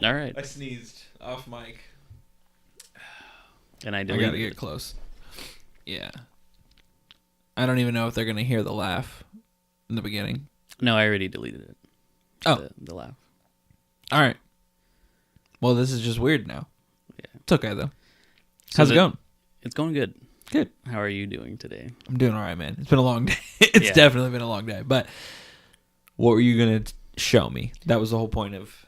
All right. I sneezed off mic. And I I deleted gotta get close. Yeah. I don't even know if they're gonna hear the laugh in the beginning. No, I already deleted it. Oh. The laugh. All right. Well, this is just weird now. Yeah. It's okay, though. How's it going? It's going good. Good. How are you doing today? I'm doing all right, man. It's been a long day. It's definitely been a long day. But what were you going to show me? That was the whole point of...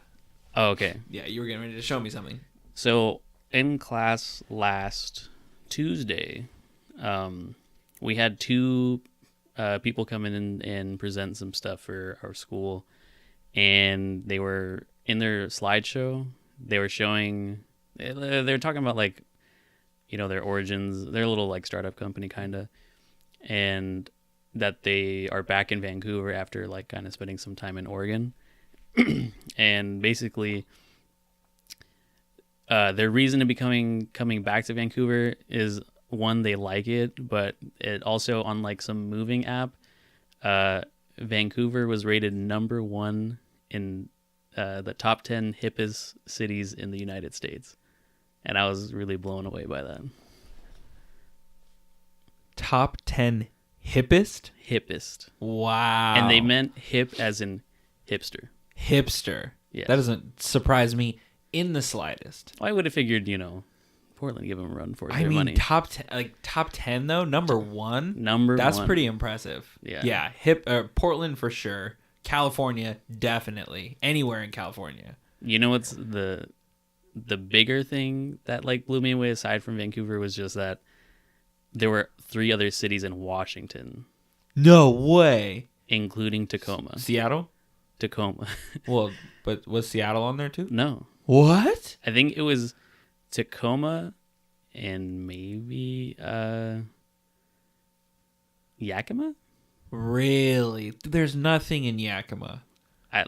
Oh, okay. Yeah, you were getting ready to show me something. So, in class last Tuesday, we had two people come in and present some stuff for our school. And they were, in their slideshow, they were showing... They were talking about, like, you know, their origins. They're a little, like, startup company, kind of. And that they are back in Vancouver after, like, kind of spending some time in Oregon. And basically, their reason to be coming back to Vancouver is, one, they like it, but it also, on, like, some moving app, Vancouver was rated number 1 in the top 10 hippest cities in the United States. And I was really blown away by that. Top 10 hippest? Hippest. Wow. And they meant hip as in hipster. Hipster. Yeah. That doesn't surprise me in the slightest. Well, I would have figured, you know, Portland give them a run for their money. top 10 though, number 1. That's pretty impressive. Yeah. Portland for sure. California, definitely. Anywhere in California. You know what's the bigger thing that, like, blew me away aside from Vancouver was just that there were 3 other cities in Washington. No way. Including Tacoma. Seattle? Tacoma. Well, but was Seattle on there too? No. What? I think it was Tacoma and maybe Yakima? Really? There's nothing in Yakima.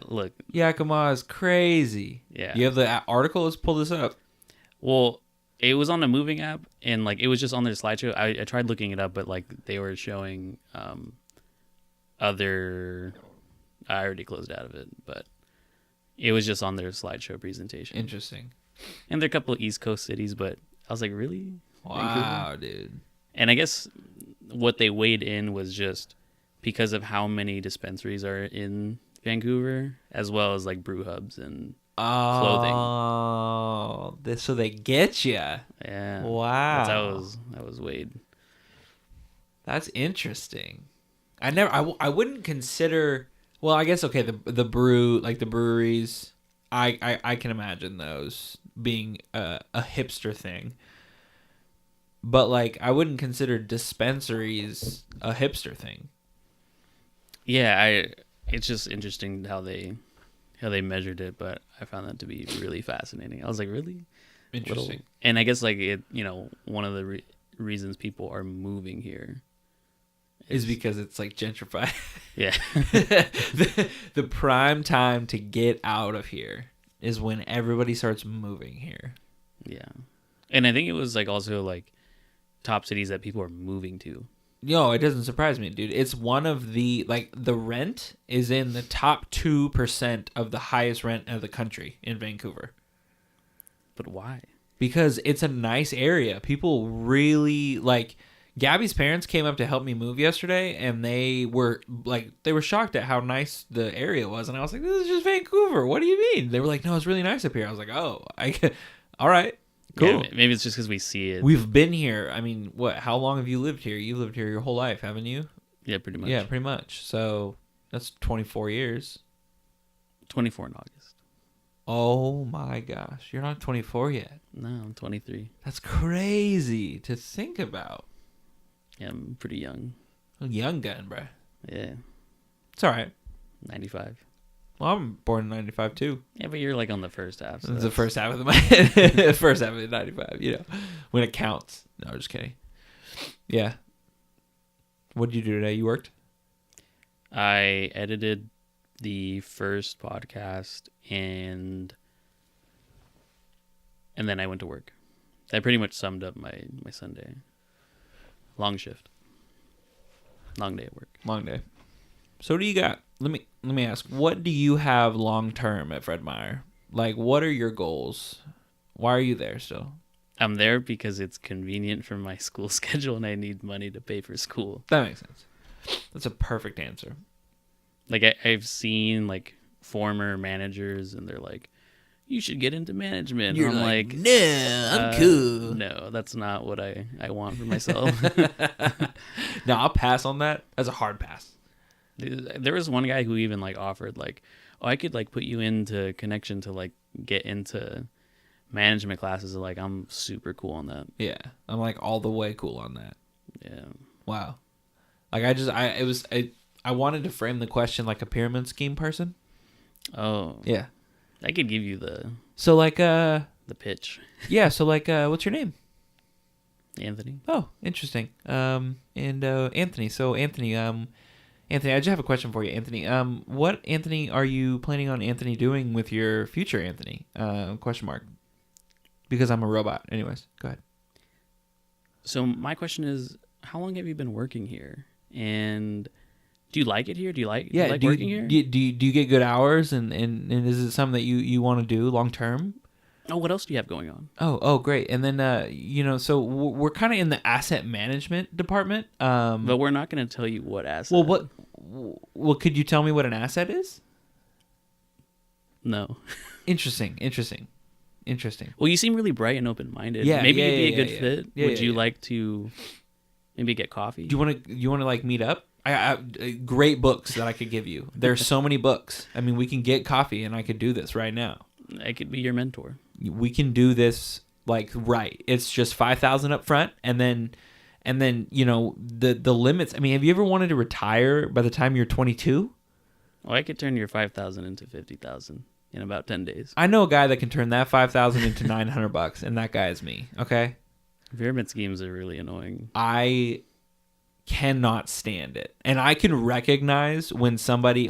Look. Yakima is crazy. Yeah. You have the article? Let's pull this up. Well, it was on a moving app, and, like, it was just on their slideshow. I tried looking it up, but, like, they were showing other... I already closed out of it, but it was just on their slideshow presentation. Interesting. And there are a couple of East Coast cities, but I was like, really? Wow, Vancouver? dude. And I guess what they weighed in was just because of how many dispensaries are in Vancouver, as well as, like, brew hubs and clothing. Oh, so they get you. Yeah. Wow. That's how that was weighed. That's interesting. I wouldn't consider. Well, I guess okay. The breweries. I can imagine those being a hipster thing. But, like, I wouldn't consider dispensaries a hipster thing. Yeah, it's just interesting how they measured it, but I found that to be really fascinating. I was like, really? Interesting. And I guess, like, it, you know, one of the reasons people are moving here is because it's, like, gentrified. Yeah. the prime time to get out of here is when everybody starts moving here. Yeah. And I think it was, like, also, like, top cities that people are moving to. No, it doesn't surprise me, dude. It's one of the, like, the rent is in the top 2% of the highest rent of the country in Vancouver. But why? Because it's a nice area. People really, like, Gabby's parents came up to help me move yesterday, and they were shocked at how nice the area was. And I was like, this is just Vancouver. What do you mean? They were like, no, it's really nice up here. I was like, oh, all right. Cool. Yeah, maybe it's just because we see it. We've been here. I mean, what? How long have you lived here? You've lived here your whole life, haven't you? Yeah, pretty much. Yeah, pretty much. So that's 24 years. 24 in August. Oh my gosh. You're not 24 yet. No, I'm 23. That's crazy to think about. Yeah, I'm pretty young. A young gun, bro. Yeah. It's all right. 95. Well, I'm born in 95 too. Yeah, but you're, like, on the first half. So it's the first half of the first half of the 95, you know, when it counts. No, I'm just kidding. Yeah. What did you do today? You worked? I edited the first podcast and then I went to work. That pretty much summed up my Sunday. Long shift. Long day at work. Long day. So what do you got? Let me ask, what do you have long term at Fred Meyer? Like, what are your goals? Why are you there still? I'm there because it's convenient for my school schedule and I need money to pay for school. That makes sense. That's a perfect answer. Like I've seen like former managers and they're like, you should get into management. You're and I'm like, no, I'm cool. No, that's not what I want for myself. No, I'll pass on that. That's a hard pass. There was one guy who even like offered like, oh, I could like put you into connection to like get into management classes. Like I'm super cool on that. Yeah, I'm like all the way cool on that. Yeah. Wow. Like I wanted to frame the question like a pyramid scheme person. Oh. Yeah. I could give you the pitch. Yeah, so like what's your name? Anthony. Oh, interesting. Anthony. So Anthony, Anthony, I just have a question for you, Anthony. What Anthony are you planning on Anthony doing with your future, Anthony? Question mark. Because I'm a robot. Anyways, go ahead. So my question is, how long have you been working here? And do you like it here? Do you like working here? Do you get good hours and is it something that you want to do long term? Oh, what else do you have going on? Oh, great. And then so we're kind of in the asset management department. But we're not going to tell you what asset. Well, could you tell me what an asset is? No. Interesting. Well, you seem really bright and open-minded. Yeah, maybe yeah, you'd be yeah, a good yeah, fit. yeah. Would you yeah. like to maybe get coffee? Do you want to like meet up? I great books that I could give you. There's so many books. I mean, we can get coffee and I could do this right now. I could be your mentor. We can do this like right. It's just $5,000 up front and then the limits. I mean, have you ever wanted to retire by the time you're 22? Well, I could turn your 5,000 into 50,000 in about 10 days. I know a guy that can turn that 5,000 into $900, and that guy is me. Okay. Pyramid schemes are really annoying. I cannot stand it. And I can recognize when somebody,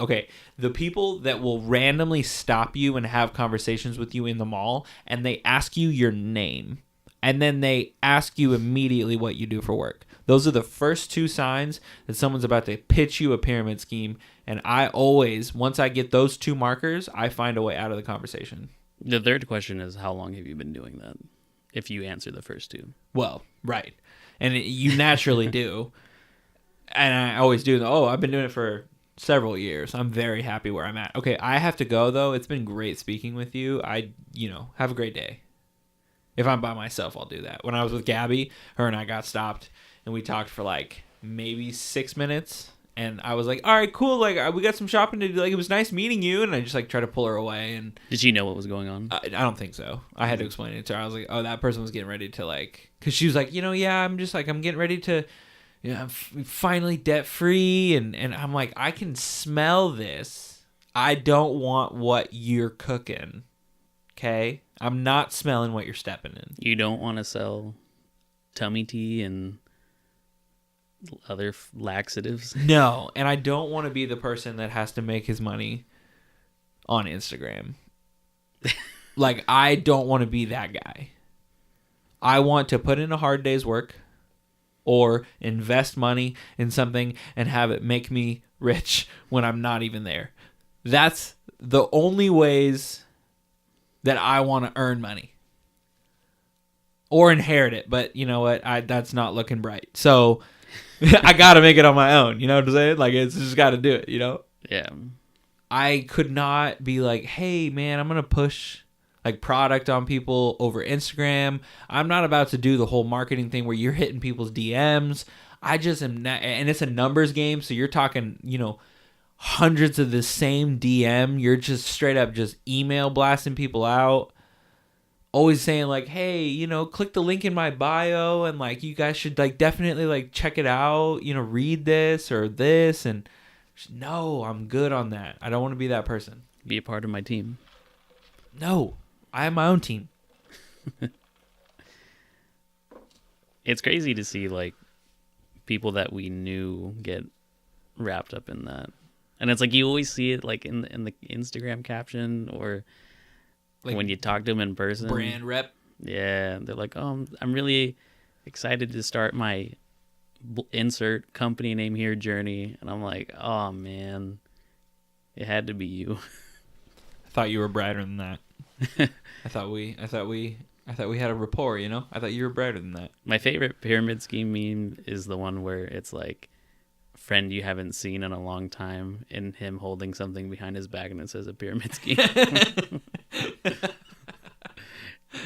the people that will randomly stop you and have conversations with you in the mall and they ask you your name and then they ask you immediately what you do for work. Those are the first two signs that someone's about to pitch you a pyramid scheme. And I always, once I get those two markers, I find a way out of the conversation. The third question is, how long have you been doing that? If you answer the first two. Well, right. And you naturally do. And I always do. Oh, I've been doing it for several years. I'm very happy where I'm at. Okay, I have to go, though. It's been great speaking with you. Have a great day. If I'm by myself, I'll do that. When I was with Gabby, her and I got stopped, and we talked for like maybe 6 minutes. And I was like, all right, cool. Like, we got some shopping to do. Like, it was nice meeting you. And I just like tried to pull her away. And did she know what was going on? I don't think so. I had to explain it to her. I was like, oh, that person was getting ready to like, because she was like, yeah, I'm just like, I'm getting ready to, I'm finally debt free. And I'm like, I can smell this. I don't want what you're cooking. Okay? I'm not smelling what you're stepping in. You don't want to sell tummy tea and other laxatives? No, and I don't want to be the person that has to make his money on Instagram. Like, I don't want to be that guy. I want to put in a hard day's work or invest money in something and have it make me rich when I'm not even there. That's the only ways that I want to earn money. Or inherit it, but you know what? That's not looking bright. So I got to make it on my own. You know what I'm saying? Like, it's just got to do it, you know? Yeah. I could not be like, hey, man, I'm going to push like product on people over Instagram. I'm not about to do the whole marketing thing where you're hitting people's DMs. I just am not, and it's a numbers game. So you're talking, hundreds of the same DM. You're just straight up just email blasting people out. Always saying like, hey, click the link in my bio and like you guys should like definitely like check it out, read this or this. And no, I'm good on that. I don't want to be that person. Be a part of my team. No, I have my own team. It's crazy to see like people that we knew get wrapped up in that. And it's like you always see it like in the Instagram caption or like when you talk to them in person. Brand rep. Yeah. They're like, oh, I'm really excited to start my insert company name here journey. And I'm like, oh, man, it had to be you. I thought you were brighter than that. I thought we had a rapport, you know? I thought you were better than that. My favorite pyramid scheme meme is the one where it's like, friend you haven't seen in a long time, and him holding something behind his back, and it says a pyramid scheme.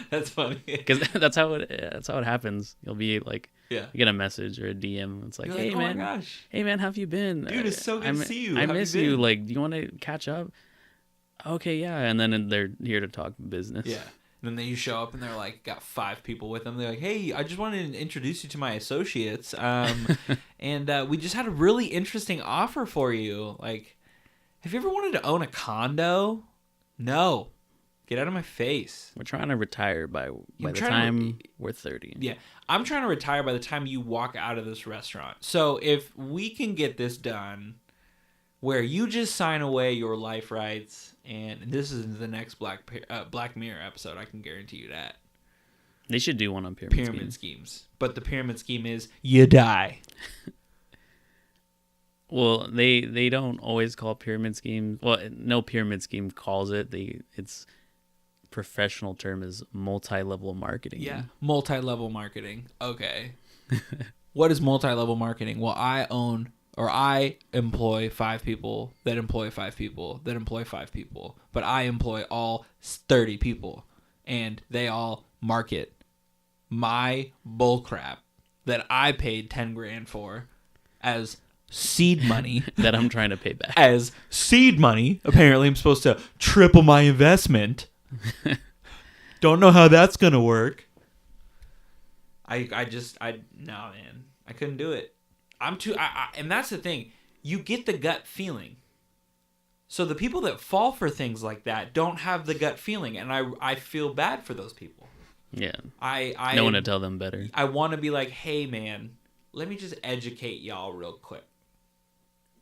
That's funny. Because that's how it happens. You'll be like, Yeah. you get a message or a DM. It's like, You're hey like, oh man, my gosh. hey man, how have you been? Dude, it's so good to see you. I How have miss you you. been? Like, do you want to catch up? Okay, yeah. And then they're here to talk business. Yeah. And then you show up and they're like, got 5 people with them. They're like, hey, I just wanted to introduce you to my associates. And we just had a really interesting offer for you. Like, have you ever wanted to own a condo? No. Get out of my face. We're trying to retire by the trying time we're 30. Yeah. I'm trying to retire by the time you walk out of this restaurant. So if we can get this done where you just sign away your life rights, and this is the next Black Mirror episode, I can guarantee you that. They should do one on Pyramid schemes. But the pyramid scheme is you die. Well, they don't always call pyramid schemes. Well, no pyramid scheme calls it. Its professional term is multi-level marketing. Yeah, multi-level marketing. Okay. What is multi-level marketing? Well, I employ 5 people that employ 5 people that employ 5 people, but I employ all 30 people, and they all market my bullcrap that I paid 10 grand for as seed money. That I'm trying to pay back. As seed money. Apparently I'm supposed to triple my investment. Don't know how that's gonna work. No, man, I couldn't do it. And that's the thing. You get the gut feeling. So the people that fall for things like that don't have the gut feeling, and I feel bad for those people. Yeah. I no one to tell them better. I want to be like, hey man, let me just educate y'all real quick.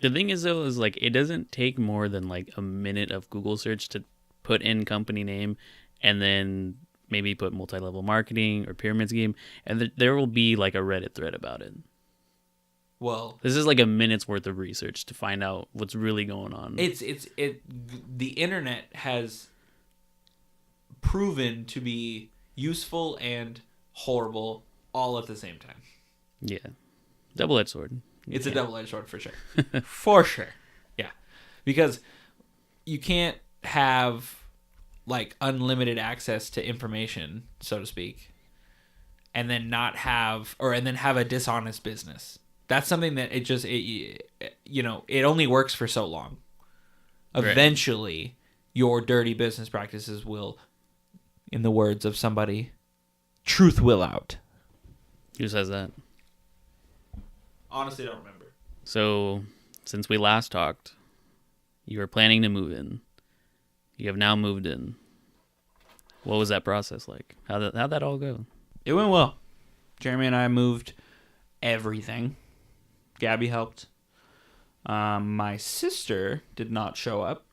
The thing is though, is like, it doesn't take more than like a minute of Google search to put in company name, and then maybe put multi-level marketing or pyramid scheme, and there will be like a Reddit thread about it. Well, this is like a minute's worth of research to find out what's really going on. The internet has proven to be useful and horrible all at the same time. Yeah. Double-edged sword. It's a double-edged sword for sure. For sure. Yeah. Because you can't have like unlimited access to information, so to speak, and then have a dishonest business. That's something that it only works for so long. Eventually, your dirty business practices will, in the words of somebody, truth will out. Who says that? Honestly, I don't remember. So, since we last talked, you were planning to move in. You have now moved in. What was that process like? How'd that all go? It went well. Jeremy and I moved everything. Gabby helped. My sister did not show up,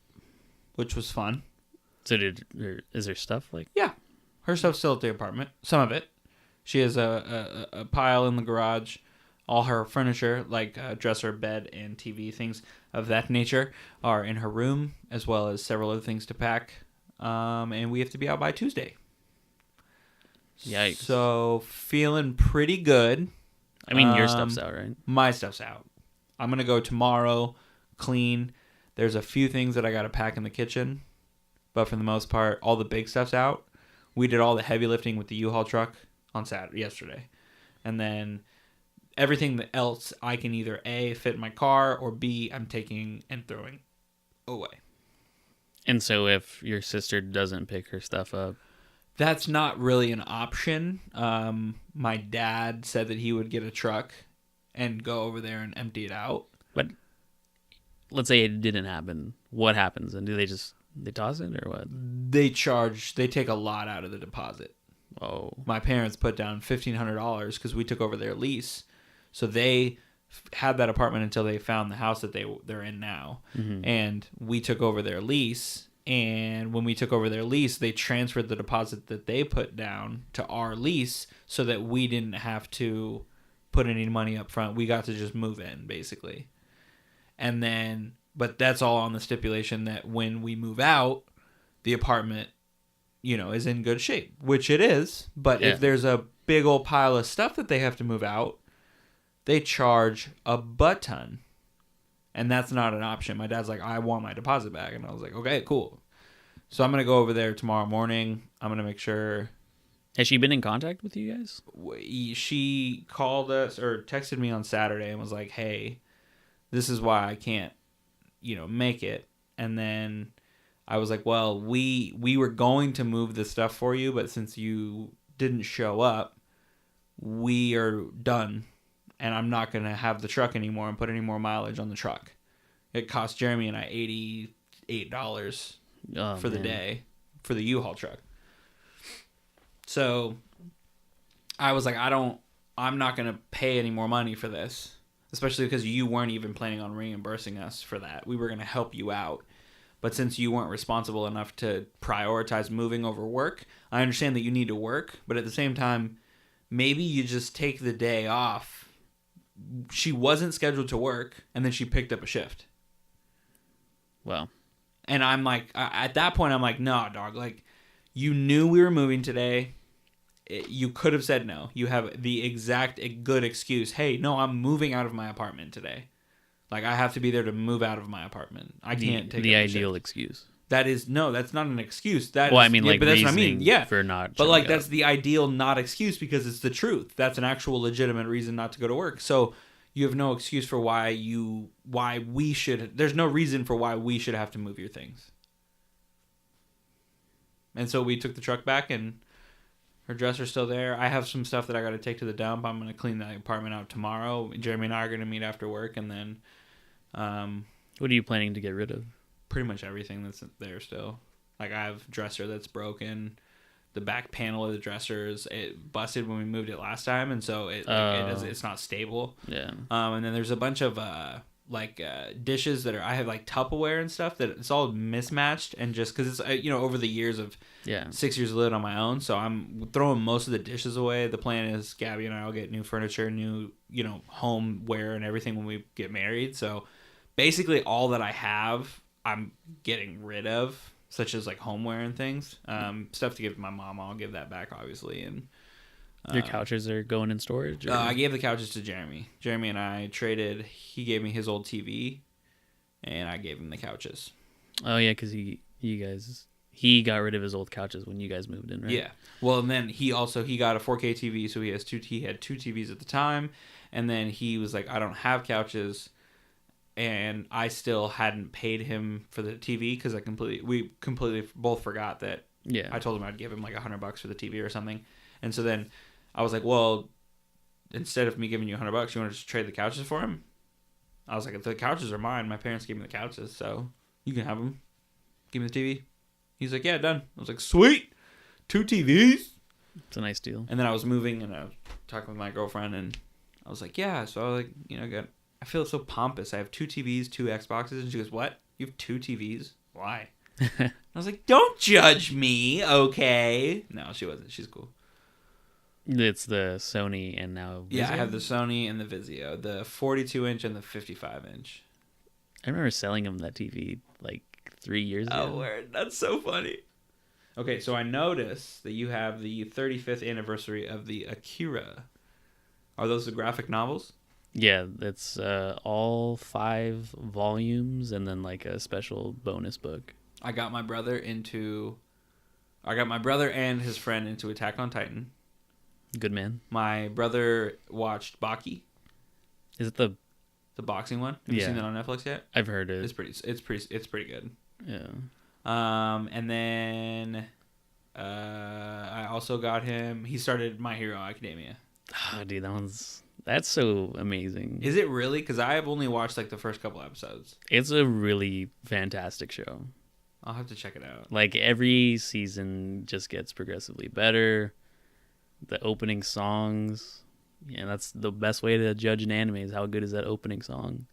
which was fun. So is there stuff like? Yeah, her stuff's still at the apartment. Some of it. She has a pile in the garage. All her furniture, like dresser, bed, and TV, things of that nature, are in her room, as well as several other things to pack. And we have to be out by Tuesday. Yikes. So, feeling pretty good. I mean, your stuff's out, right? My stuff's out. I'm going to go tomorrow, clean. There's a few things that I got to pack in the kitchen. But for the most part, all the big stuff's out. We did all the heavy lifting with the U-Haul truck on yesterday. And then everything else I can either A, fit in my car, or B, I'm taking and throwing away. And so if your sister doesn't pick her stuff up, that's not really an option. My dad said that he would get a truck and go over there and empty it out. But let's say it didn't happen. What happens? And do they toss it or what? They take a lot out of the deposit. Oh. My parents put down $1,500 because we took over their lease. So they had that apartment until they found the house that they're in now. Mm-hmm. And we took over their lease. And when we took over their lease, they transferred the deposit that they put down to our lease so that we didn't have to put any money up front. We got to just move in, basically. And then, but that's all on the stipulation that when we move out, the apartment is in good shape, which it is. But if there's a big old pile of stuff that they have to move out, they charge a butt ton. And that's not an option. My dad's like, I want my deposit back. And I was like, okay, cool. So I'm going to go over there tomorrow morning. I'm going to make sure. Has she been in contact with you guys? She called us or texted me on Saturday and was like, hey, this is why I can't, make it. And then I was like, well, we were going to move the stuff for you, but since you didn't show up, we are done. And I'm not going to have the truck anymore and put any more mileage on the truck. It cost Jeremy and I $88 for the day for the U-Haul truck. So I was like, I'm not going to pay any more money for this, especially because you weren't even planning on reimbursing us for that. We were going to help you out. But since you weren't responsible enough to prioritize moving over work, I understand that you need to work. But at the same time, maybe you just take the day off. She wasn't scheduled to work, and then she picked up a shift. Well. And I'm like, at that point, I'm like, no, dog. Like, you knew we were moving today. You could have said no. You have the exact good excuse. Hey, no, I'm moving out of my apartment today. Like, I have to be there to move out of my apartment. I can't take the up a ideal shift. Excuse. That's not an excuse. I mean, like, but that's what I mean. Yeah, for not. But like, that's the ideal not excuse because it's the truth. That's an actual legitimate reason not to go to work. So you have no excuse for why we should. There's no reason for why we should have to move your things. And so we took the truck back, and her dresser's still there. I have some stuff that I got to take to the dump. I'm gonna clean the apartment out tomorrow. Jeremy and I are gonna meet after work, and then. What are you planning to get rid of? Pretty much everything that's there still. Like, I have a dresser that's broken. The back panel of the dresser it busted when we moved it last time, and so it's not stable. Yeah. And then there's a bunch of dishes that I have like Tupperware and stuff that it's all mismatched, and just because it's over the years of 6 years of living on my own, so I'm throwing most of the dishes away. The plan is Gabby and I will get new furniture, new homeware and everything when we get married. So basically all that I have I'm getting rid of, such as like homeware and things. Stuff to give to my mom, I'll give that back obviously. And your couches are going in storage? I gave the couches to Jeremy. Jeremy and I traded. He gave me his old TV, and I gave him the couches. Oh yeah, because he got rid of his old couches when you guys moved in, right? Yeah. Well, and then he got a 4K TV, so he had two TVs at the time, and then he was like, I don't have couches. And I still hadn't paid him for the TV because we completely both forgot that. Yeah. I told him I'd give him like $100 for the TV or something, and so then I was like, well, instead of me giving you $100, you want to just trade the couches for him? I was like, the couches are mine. My parents gave me the couches, so you can have them. Give me the TV. He's like, yeah, done. I was like, sweet, 2 TVs. It's a nice deal. And then I was moving, and I was talking with my girlfriend, and I was like, yeah. So I was like, I feel so pompous. I have 2 TVs, 2 Xboxes. And she goes, what? You have 2 TVs? Why? I was like, don't judge me, okay? No, she wasn't. She's cool. It's the Sony and now Vizio? Yeah, I have the Sony and the Vizio. The 42-inch and the 55-inch. I remember selling him that TV like 3 years ago. Oh, word. That's so funny. Okay, so I noticed that you have the 35th anniversary of the Akira. Are those the graphic novels? Yeah, it's all 5 volumes and then like a special bonus book. I got my brother and his friend into Attack on Titan. Good man. My brother watched Baki. Is it the boxing one? Have you seen that on Netflix yet? I've heard it. It's pretty good. Yeah. And then I also got him. He started My Hero Academia. Oh, dude, that's so amazing. Is it really? Because I have only watched like the first couple episodes. It's a really fantastic show. I'll have to check it out. Like every season just gets progressively better. The opening songs, that's the best way to judge an anime is how good is that opening song.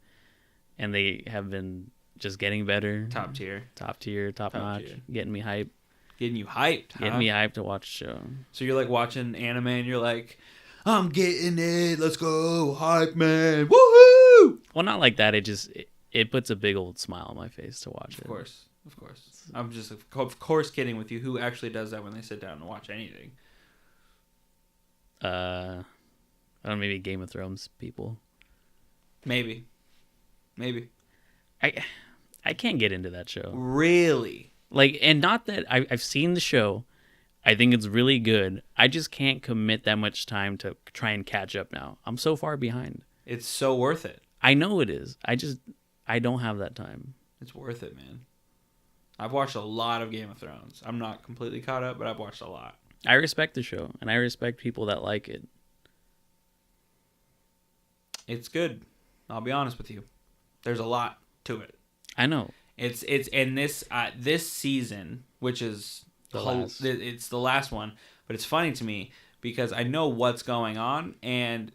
And they have been just getting better. Top tier, top notch. Tier. Getting me hyped. Getting you hyped, huh? Getting me hyped to watch the show. So you're like watching anime and you're like, I'm getting it. Let's go, hype man. Woohoo! Well, not like that. It puts a big old smile on my face to watch it. Of course. Of course. I'm just, of course, kidding with you. Who actually does that when they sit down and watch anything? I don't know, maybe Game of Thrones people. Maybe. I can't get into that show. Really? Like, and not that I've seen the show. I think it's really good. I just can't commit that much time to try and catch up now. I'm so far behind. It's so worth it. I know it is. I don't have that time. It's worth it, man. I've watched a lot of Game of Thrones. I'm not completely caught up, but I've watched a lot. I respect the show, and I respect people that like it. It's good. I'll be honest with you. There's a lot to it. I know. It's in this season, which is it's the last one, but it's funny to me because I know what's going on, and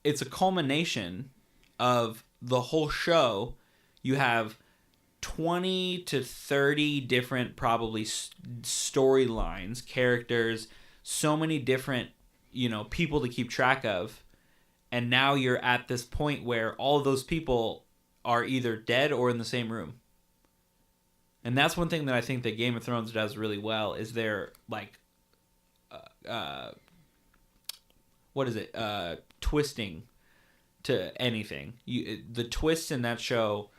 it's a culmination of the whole show. You have 20 to 30 different probably storylines, characters, so many different, people to keep track of. And now you're at this point where all of those people are either dead or in the same room. And that's one thing that I think that Game of Thrones does really well is they're like, twisting to anything. The twists in that show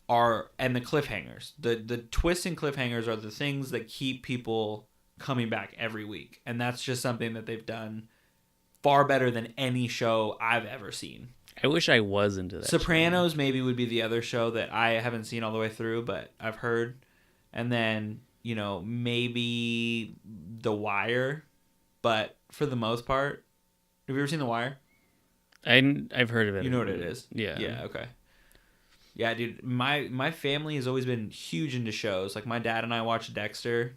and the cliffhangers. The twists and cliffhangers are the things that keep people coming back every week. And that's just something that they've done far better than any show I've ever seen. I wish I was into that. Sopranos maybe would be the other show that I haven't seen all the way through, but I've heard. And then, maybe The Wire. But for the most part, have you ever seen The Wire? I've heard of it. You know what it is? Yeah. Yeah, okay. Yeah, dude, my family has always been huge into shows. Like, my dad and I watched Dexter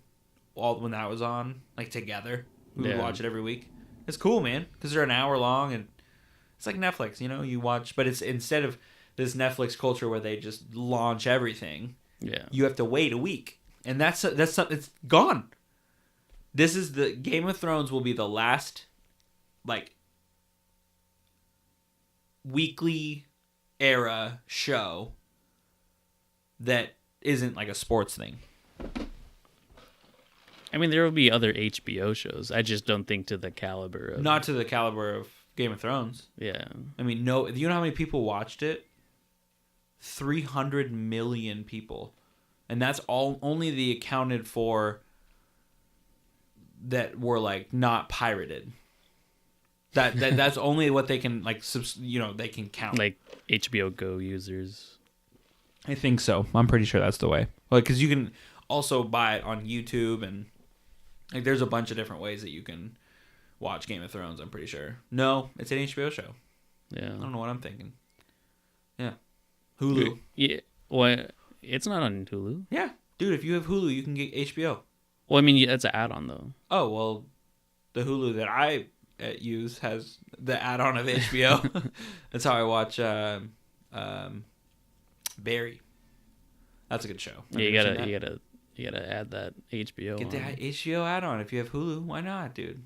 when that was on, like, together. We would watch it every week. It's cool, man, because they're an hour long, and it's like Netflix, you watch. But it's instead of this Netflix culture where they just launch everything, you have to wait a week. And that's it's gone. This is the Game of Thrones will be the last, like, weekly era show that isn't like a sports thing. I mean, there will be other HBO shows. I just don't think to the caliber of... Not to the caliber of Game of Thrones. Yeah. I mean, no. You know how many people watched it? 300 million people. And that's only the accounted for that were, like, not pirated. That's only what they can, like, they can count. Like HBO Go users. I think so. I'm pretty sure that's the way. Like, because you can also buy it on YouTube, and like there's a bunch of different ways that you can watch Game of Thrones. I'm pretty sure. No, it's an HBO show. Yeah. I don't know what I'm thinking. Yeah. Hulu. Yeah. Well, it's not on Hulu. Yeah, dude. If you have Hulu, you can get HBO. Well, I mean, that's an add-on though. Oh well, the Hulu that I use has the add-on of HBO. That's how I watch Barry. That's a good show. Yeah, you gotta add that HBO. Get the HBO add-on if you have Hulu. Why not, dude?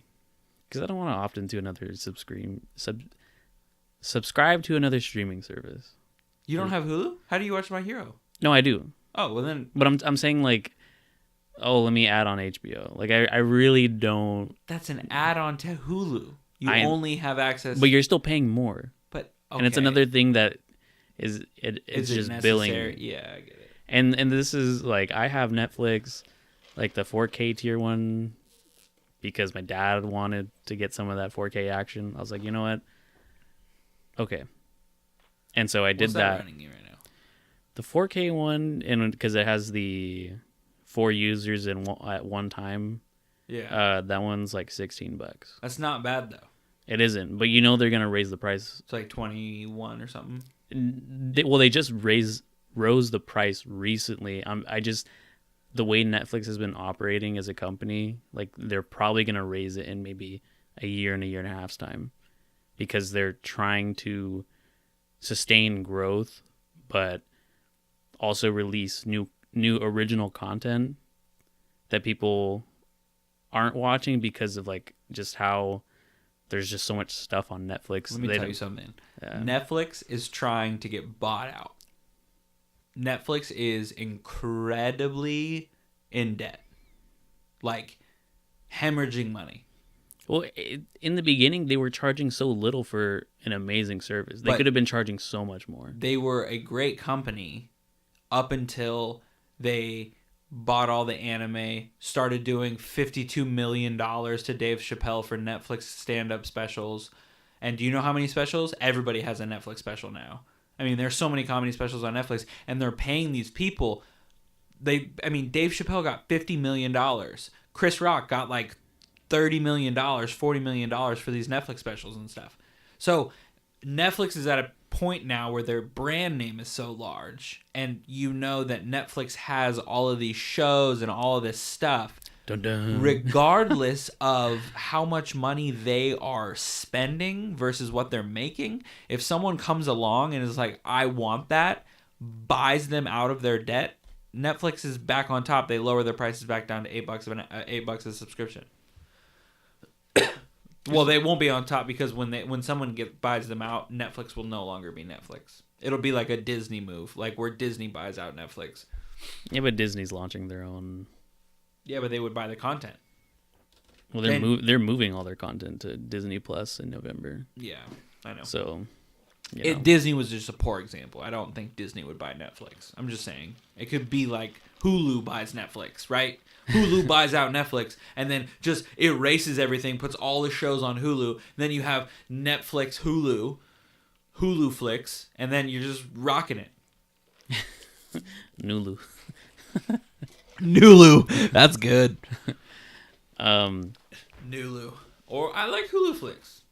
Because I don't want to opt into another subscribe to another streaming service. You don't have Hulu? How do you watch My Hero? No, I do. Oh well, then. But I'm saying like, oh, let me add on HBO. Like I really don't. That's an add-on to Hulu. You only have access. But you're still paying more. But okay. And it's another thing that it's just necessary? billing. Yeah, I get it. And this is like I have Netflix, like the 4K tier one, because my dad wanted to get some of that 4K action. I was like, you know what? Okay. And so I did that. Running you right now? The 4K one, and because it has the 4 users at one time. Yeah. That one's like $16. That's not bad though. It isn't, but they're gonna raise the price. It's like 21 or something. They just rose the price recently. The way Netflix has been operating as a company, like they're probably gonna raise it in maybe a year and a half's time, because they're trying to sustain growth, but also release new original content that people aren't watching because of like just how there's just so much stuff on Netflix. Let me tell you something. Yeah. Netflix is trying to get bought out. Netflix is incredibly in debt. Like, hemorrhaging money. Well, in the beginning, they were charging so little for an amazing service. They could have been charging so much more. They were a great company up until they bought all the anime, started doing $52 million to Dave Chappelle for Netflix stand-up specials. And do you know how many specials? Everybody has a Netflix special now. I mean, there's so many comedy specials on Netflix, and they're paying these people. Dave Chappelle got $50 million. Chris Rock got like $30 million, $40 million for these Netflix specials and stuff. So Netflix is at a point now where their brand name is so large, and you know that Netflix has all of these shows and all of this stuff. Dun dun. Regardless of how much money they are spending versus what they're making, if someone comes along and is like, I want that, buys them out of their debt, Netflix is back on top. They lower their prices back down to $8 a subscription. Well, they won't be on top because when someone buys them out, Netflix will no longer be Netflix. It'll be like a Disney move, like where Disney buys out Netflix. Yeah, but Disney's launching their own. Yeah, but they would buy the content. Well, they're moving all their content to Disney Plus in November. Yeah, I know. So, Disney was just a poor example. I don't think Disney would buy Netflix. I'm just saying. It could be like Hulu buys Netflix, right? Hulu buys out Netflix and then just erases everything, puts all the shows on Hulu. Then you have Netflix, Hulu Flix, and then you're just rocking it. Nulu. Nulu. That's good. Nulu. Or I like Hulu Flix.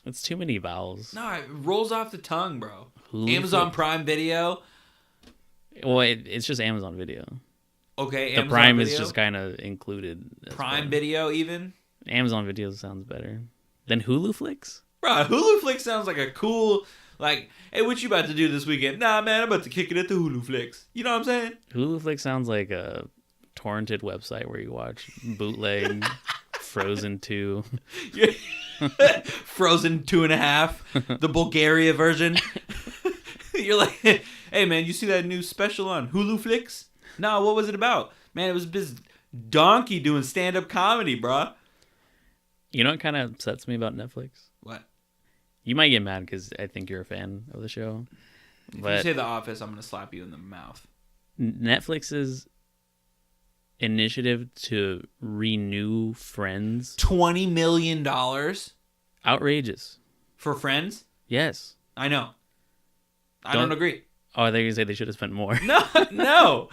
It's too many vowels. No, it rolls off the tongue, bro. Hulu Amazon Flix. Prime Video. Well, it's just Amazon Video. Okay, the Amazon Prime Video? is just kind of included. Prime well. Video even? Amazon Video sounds better than Hulu Flix. Bro, Hulu Flix sounds like a cool, like, hey, what you about to do this weekend? Nah, man, I'm about to kick it at the Hulu Flix. You know what I'm saying? Hulu Flix sounds like a torrented website where you watch bootleg Frozen 2. Frozen 2.5, the Bulgaria version. You're like, hey, man, you see that new special on Hulu Flix? Nah, what was it about? Man, it was this donkey doing stand-up comedy, bruh. You know what kind of upsets me about Netflix? What? You might get mad because I think you're a fan of the show. If But you say The Office, I'm going to slap you in the mouth. Netflix's initiative to renew Friends. $20 million Outrageous. for Friends? Yes. I know. I don't agree. Oh, I thought you were gonna say they should have spent more. No.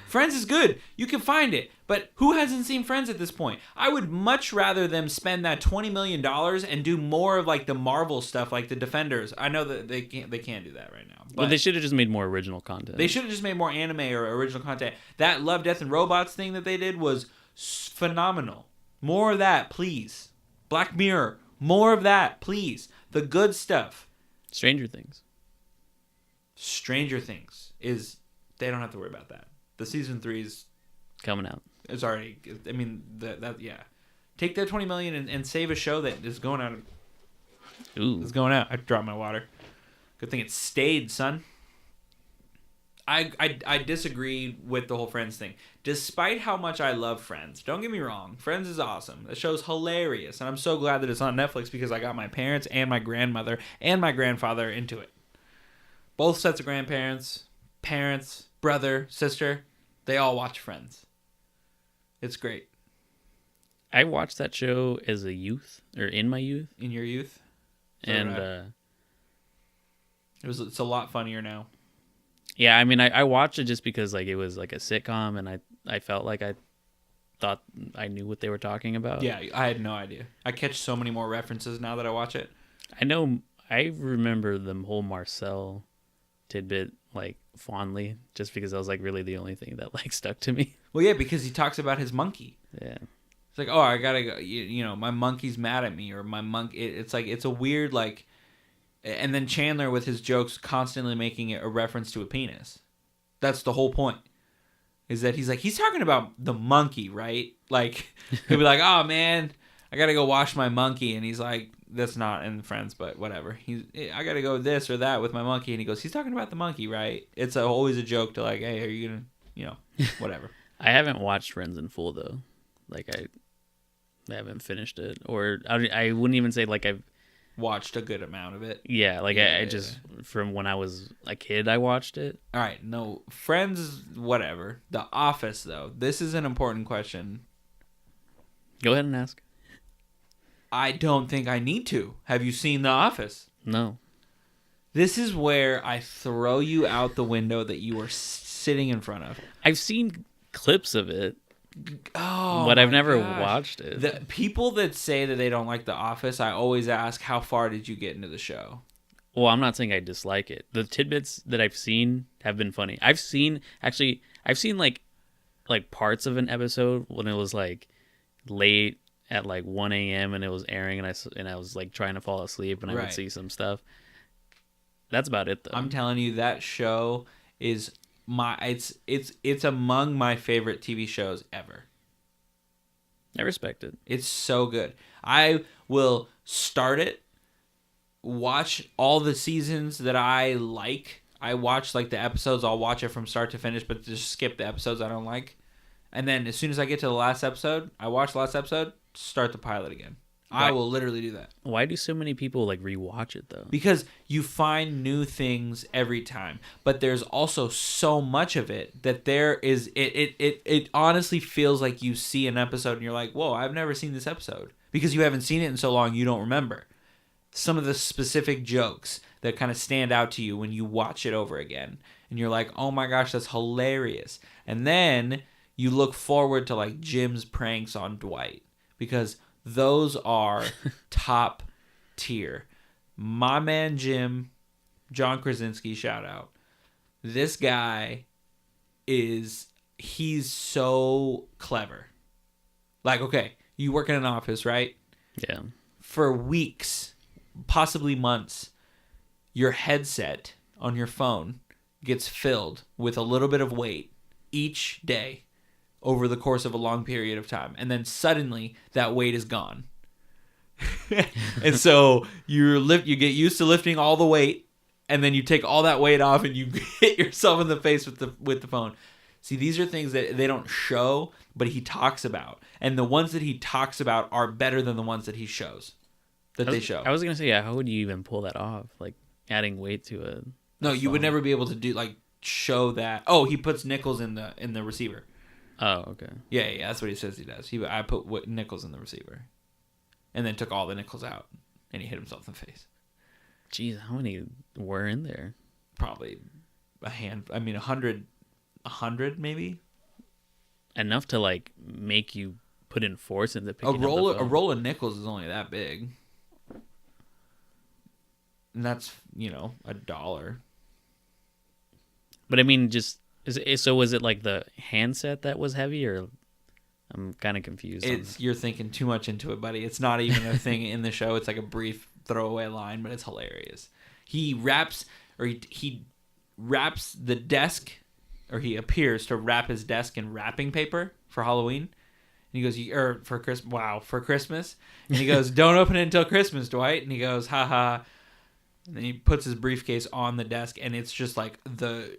Friends is good. You can find it. But who hasn't seen Friends at this point? I would much rather them spend that $20 million and do more of like the Marvel stuff, like the Defenders. I know that they can't do that right now. But Well, they should have just made more original content. they should have just made more anime or original content. That Love, Death, and Robots thing that they did was phenomenal. More of that, please. Black Mirror. More of that, please. The good stuff. Stranger Things. Stranger Things is... They don't have to worry about that. The season 3's... Coming out. It's already... I mean, that yeah. Take that $20 million and save a show that is going out. Ooh. It's going out. I dropped my water. Good thing it stayed, son. I disagree with the whole Friends thing. Despite how much I love Friends, don't get me wrong, Friends is awesome. The show's hilarious, and I'm so glad that it's on Netflix because I got my parents and my grandmother and my grandfather into it. Both sets of grandparents, parents, brother, sister, they all watch Friends. It's great. I watched that show as a youth, or in my youth. In your youth? And it's a lot funnier now. yeah, I mean, I watched it just because like it was like a sitcom, and I felt like I thought I knew what they were talking about. Yeah, I had no idea. I catch so many more references now that I watch it. I remember the whole Marcel tidbit like fondly, just because that was like really the only thing that like stuck to me. Well, yeah, because he talks about his monkey. Yeah. It's like, oh, I gotta go. You know, my monkey's mad at me, or my monkey. It's like it's a weird like. And then Chandler with his jokes constantly making it a reference to a penis. That's the whole point. Is that he's talking about the monkey, right? Like he'll be like, oh man, I gotta go wash my monkey, and he's like, that's not in Friends, but whatever. I gotta go this or that with my monkey, and he goes, he's talking about the monkey, right? It's always a joke to like, hey, are you gonna, whatever. I haven't watched Friends in full though. Like I haven't finished it, or I wouldn't even say like I've watched a good amount of it. Yeah, like I just from when I was a kid, I watched it. All right, no, Friends, whatever. The Office, though, this is an important question. Go ahead and ask. I don't think I need to. Have you seen The Office? No. This is where I throw you out the window that you are sitting in front of. I've seen clips of it. Oh, but I've never watched it. The people that say that they don't like The Office, I always ask, how far did you get into the show? Well, I'm not saying I dislike it. The tidbits that I've seen have been funny. I've seen like parts of an episode when it was like late at like 1 a.m. and it was airing, and I was like trying to fall asleep, and I would see some stuff. That's about it, though. I'm telling you, that show is it's among my favorite TV shows ever. I respect it. It's so good. I will start it, watch all the seasons that I like. I watch like the episodes. I'll watch it from start to finish, but just skip the episodes I don't like. And then as soon as I get to the last episode, I watch the last episode, start the pilot again. I will literally do that. Why do so many people like rewatch it though? Because you find new things every time, but there's also so much of it that there is it honestly feels like you see an episode and you're like, whoa, I've never seen this episode, because you haven't seen it in so long you don't remember some of the specific jokes that kind of stand out to you when you watch it over again, and you're like, oh my gosh, that's hilarious. And then you look forward to like Jim's pranks on Dwight, because those are top tier. My man Jim, John Krasinski, shout out. This guy he's so clever. Like, okay, you work in an office, right? Yeah. For weeks, possibly months, your headset on your phone gets filled with a little bit of weight each day over the course of a long period of time, and then suddenly that weight is gone. And so you get used to lifting all the weight, and then you take all that weight off and you hit yourself in the face with the phone. See, these are things that they don't show, but he talks about, and the ones that he talks about are better than the ones that he shows. They show. I was gonna say, yeah, how would you even pull that off? Like adding weight to it? No, you would never be able to do like show that. Oh, he puts nickels in the receiver. Oh, okay. Yeah, that's what he says he does. I put nickels in the receiver, and then took all the nickels out, and he hit himself in the face. Jeez, how many were in there? Probably a hand. I mean, 100 maybe. Enough to like make you put in force into picking a roll. up the phone. A roll of nickels is only that big, and that's $1. But I mean, just. So was it like the handset that was heavy, or I'm kind of confused. You're thinking too much into it, buddy. It's not even a thing in the show. It's like a brief throwaway line, but it's hilarious. He wraps the desk, or he appears to wrap his desk in wrapping paper for Halloween. And he goes, for Christmas. And he goes, don't open it until Christmas, Dwight. And he goes, haha. And then he puts his briefcase on the desk, and it's just like the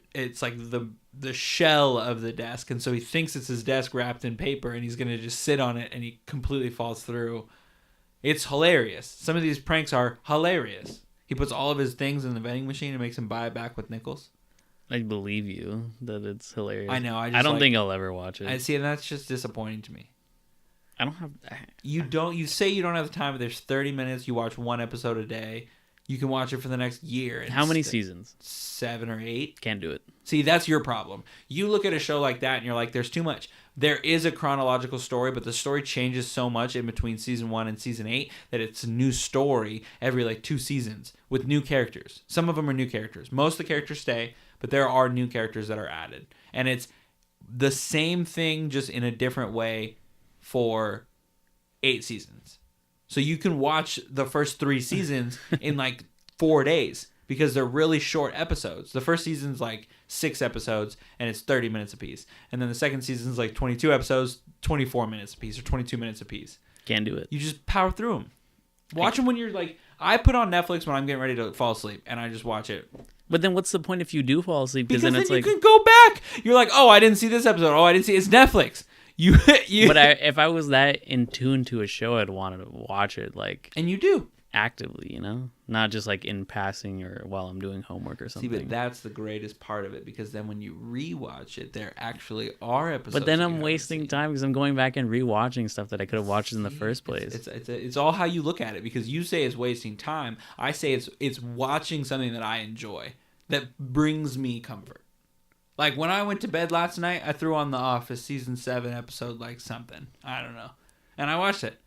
shell of the desk, and so he thinks it's his desk wrapped in paper, and he's gonna just sit on it, and he completely falls through. It's hilarious. Some of these pranks are hilarious. He puts all of his things in the vending machine and makes him buy it back with nickels. I believe you that it's hilarious. I know. I don't think I'll ever watch it. I see, and that's just disappointing to me. I don't have. You say you don't have the time, but there's 30 minutes. You watch one episode a day. You can watch it for the next year. How many seasons? 7 or 8. Can't do it. See, that's your problem. You look at a show like that and you're like, there's too much. There is a chronological story, but the story changes so much in between season 1 and season 8 that it's a new story every like 2 seasons with new characters. Some of them are new characters. Most of the characters stay, but there are new characters that are added. And it's the same thing, just in a different way for 8 seasons. So you can watch the first 3 seasons in like 4 days. because they're really short episodes. The first season's like 6 episodes, and it's 30 minutes apiece. And then the second season's like 22 episodes, 24 minutes apiece, or 22 minutes apiece. Can't do it. You just power through them. Watch them when you're like... I put on Netflix when I'm getting ready to fall asleep, and I just watch it. But then what's the point if you do fall asleep? Because then then it's you like... can go back. You're like, oh, I didn't see this episode. Oh, I didn't see... It's Netflix. You. But if I was that in tune to a show, I'd want to watch it like... And you do. Actively, you know? Not just like in passing or while I'm doing homework or something. See, but that's the greatest part of it, because then when you rewatch it, there actually are episodes. But then I'm wasting time because I'm going back and rewatching stuff that I could have watched in the first place. It's all how you look at it, because you say it's wasting time. I say it's watching something that I enjoy, that brings me comfort. Like when I went to bed last night, I threw on The Office season 7 episode like something. I don't know. And I watched it.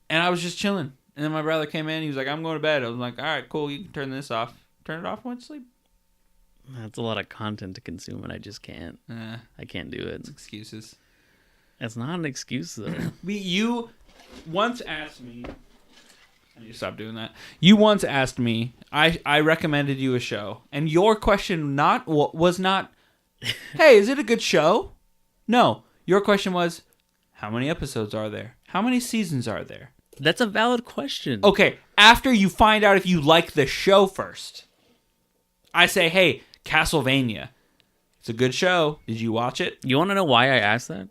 And I was just chilling. And then my brother came in. He was like, I'm going to bed. I was like, all right, cool. You can turn this off. Turn it off and went to sleep. That's a lot of content to consume, and I just can't. I can't do it. It's excuses. It's not an excuse, though. You once asked me... I need to stop doing that. You once asked me... I recommended you a show. And your question was not, hey, is it a good show? No. Your question was, how many episodes are there? How many seasons are there? That's a valid question. Okay, after you find out if you like the show first. I say, hey, Castlevania. It's a good show. Did you watch it? You want to know why I asked that?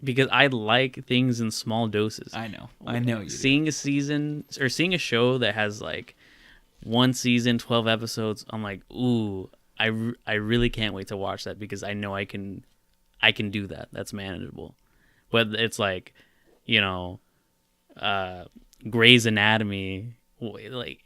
Because I like things in small doses. I know you do. Seeing a season or seeing a show that has like one season, 12 episodes, I'm like, ooh, I really can't wait to watch that, because I know I can do that. That's manageable. But it's like, you know, Grey's Anatomy, like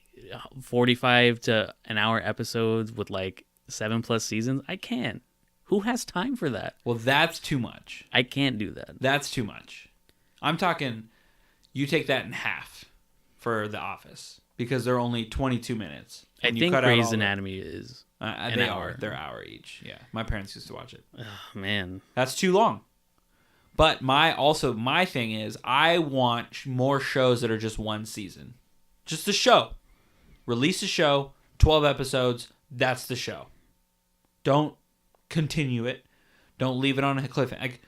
45 to an hour episodes with like 7+ seasons. I can't. Who has time for that? Well, that's too much. I can't do that. That's too much. I'm talking, you take that in half for The Office, because they're only 22 minutes. I think Grey's Anatomy is an hour. They're an hour each. Yeah, my parents used to watch it. Oh, man, that's too long. But my thing is, I want more shows that are just one season. Just a show. Release a show, 12 episodes, that's the show. Don't continue it. Don't leave it on a cliffhanger.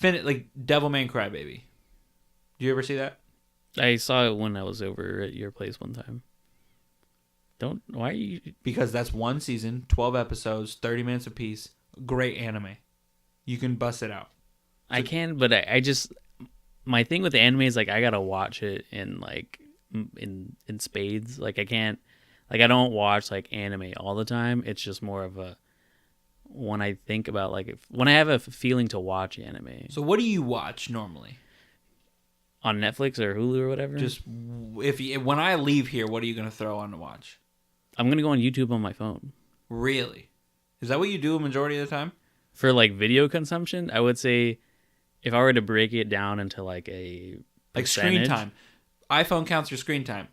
Like Devilman Crybaby. Do you ever see that? I saw it when I was over at your place one time. Why are you... Because that's one season, 12 episodes, 30 minutes apiece. Great anime. You can bust it out. I can, but I just... My thing with anime is like I gotta watch it in like in spades. Like I can't... Like I don't watch like anime all the time. It's just more of a... When I think about like... When I have a feeling to watch anime. So what do you watch normally? On Netflix or Hulu or whatever? Just when I leave here, what are you going to throw on to watch? I'm going to go on YouTube on my phone. Really? Is that what you do a majority of the time? For like video consumption, I would say if I were to break it down into like a like screen time. iPhone counts your screen time.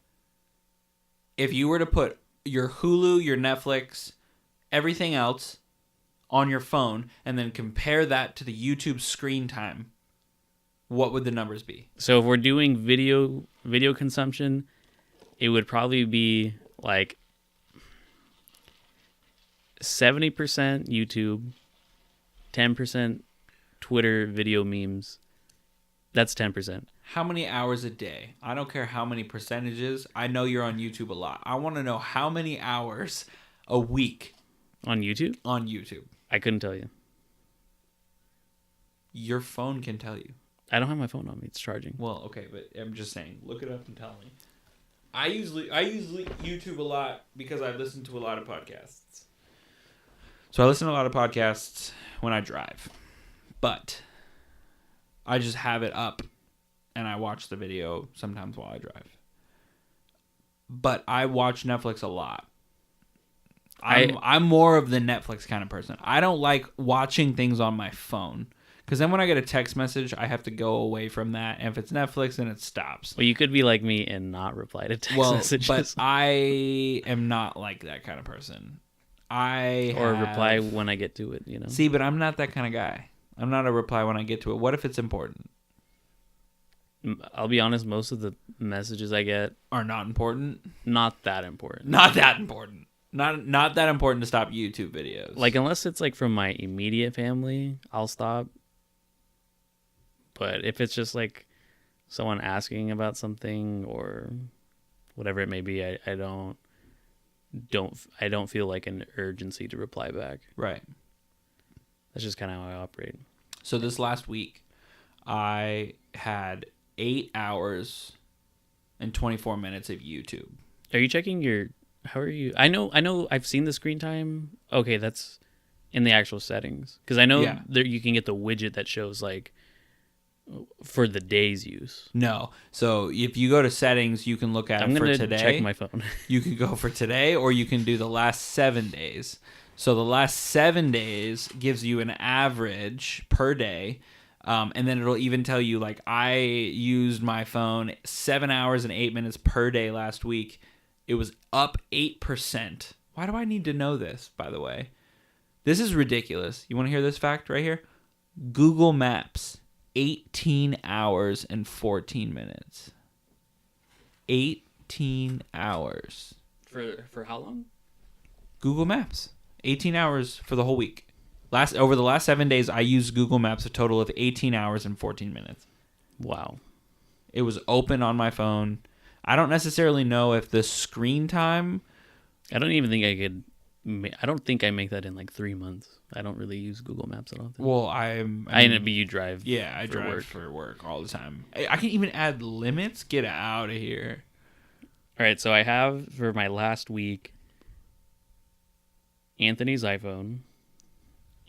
If you were to put your Hulu, your Netflix, everything else on your phone and then compare that to the YouTube screen time, what would the numbers be? So if we're doing video consumption, it would probably be like 70% YouTube, 10% Twitter video memes. That's 10%. How many hours a day? I don't care how many percentages. I know you're on YouTube a lot. I want to know how many hours a week. On YouTube? On YouTube. I couldn't tell you. Your phone can tell you. I don't have my phone on me. It's charging. Well, okay, but I'm just saying. Look it up and tell me. I use YouTube a lot because I listen to a lot of podcasts. So I listen to a lot of podcasts when I drive. But I just have it up and I watch the video sometimes while I drive. But I watch Netflix a lot. I'm more of the Netflix kind of person. I don't like watching things on my phone. Because then when I get a text message, I have to go away from that. And if it's Netflix, then it stops. Well, you could be like me and not reply to text messages. But I am not like that kind of person. Reply when I get to it, you know? See, but I'm not that kind of guy. I'm not a reply when I get to it. What if it's important? I'll be honest, most of the messages I get are not important. not that important. Not that important. Not that important to stop YouTube videos. Like, unless it's like from my immediate family, I'll stop. But if it's just like someone asking about something or whatever it may be, I don't feel like an urgency to reply back. Right. That's just kind of how I operate. So this last week, I had 8 hours and 24 minutes of YouTube. Are you checking your? How are you? I know. I've seen the screen time. Okay, that's in the actual settings because I know there you can get the widget that shows like for the day's use. No. So if you go to settings, you can look at it for today. I'm going to check my phone. You can go for today, or you can do the last 7 days. So the last 7 days gives you an average per day. And then it'll even tell you, like, I used my phone 7 hours and 8 minutes per day last week. It was up 8%. Why do I need to know this, by the way? This is ridiculous. You want to hear this fact right here? Google Maps, 18 hours and 14 minutes. 18 hours. For how long? Google Maps. 18 hours for the whole week. Over the last 7 days, I used Google Maps a total of 18 hours and 14 minutes. Wow. It was open on my phone. I don't necessarily know if the screen time... I don't even think I could... I don't think I make that in like 3 months. I don't really use Google Maps at all. Well, you drive. Yeah, I drive for work all the time. I can even add limits. Get out of here. All right, so I have for my last week Anthony's iPhone,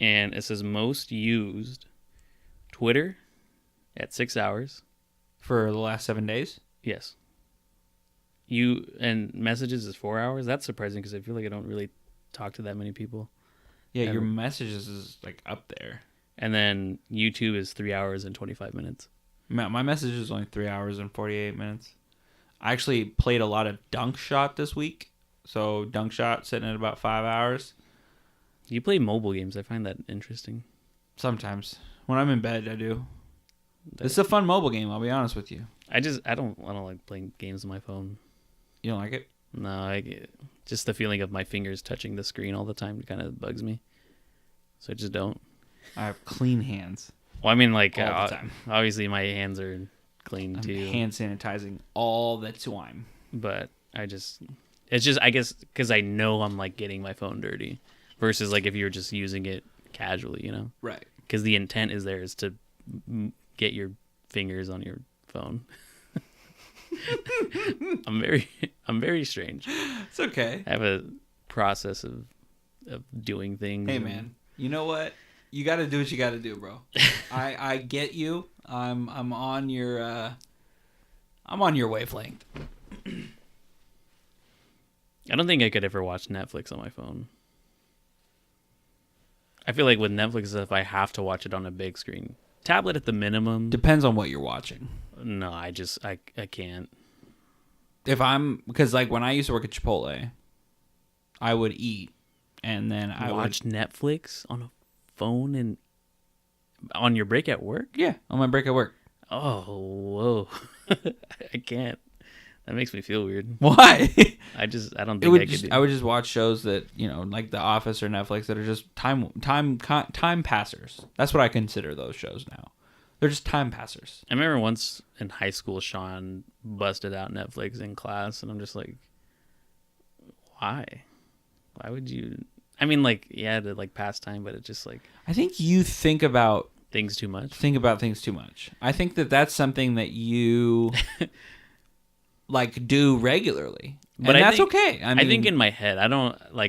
and it says most used Twitter at 6 hours. For the last 7 days? Yes. And messages is 4 hours. That's surprising because I feel like I don't really talk to that many people. Yeah, your messages is like up there. And then YouTube is 3 hours and 25 minutes. My message is only 3 hours and 48 minutes. I actually played a lot of Dunk Shot this week. So Dunk Shot sitting at about 5 hours. You play mobile games. I find that interesting. Sometimes. When I'm in bed, I do. It's a fun mobile game, I'll be honest with you. I don't like playing games on my phone. You don't like it? No, just the feeling of my fingers touching the screen all the time kind of bugs me. So I just don't. I have clean hands. Well, I mean, like, all the time. Obviously my hands are clean I'm too. Hand sanitizing all the time. But I guess, because I know I'm like getting my phone dirty versus like if you're just using it casually, you know? Right. Because the intent is to get your fingers on your phone. I'm very strange. It's okay. I have a process of doing things. Hey man, you know what? You got to do what you got to do, bro. I get you. I'm on your wavelength. I don't think I could ever watch Netflix on my phone. I feel like with Netflix, if I have to watch it on a big screen, tablet at the minimum. Depends on what you're watching. No, I can't. Because like when I used to work at Chipotle, I would eat and then I watch Netflix on a phone and on your break at work? Yeah, on my break at work. Oh, whoa. I can't. That makes me feel weird. Why? I don't think I could do. I would just watch shows that, like The Office or Netflix that are just time passers. That's what I consider those shows now. They're just time passers. I remember once in high school, Sean busted out Netflix in class, and I'm just like, why? Why would you? I mean, like, yeah, to like pass time, but it's just like. I think you think about things too much. I think that's something that you like do regularly, but that's okay. I think in my head, I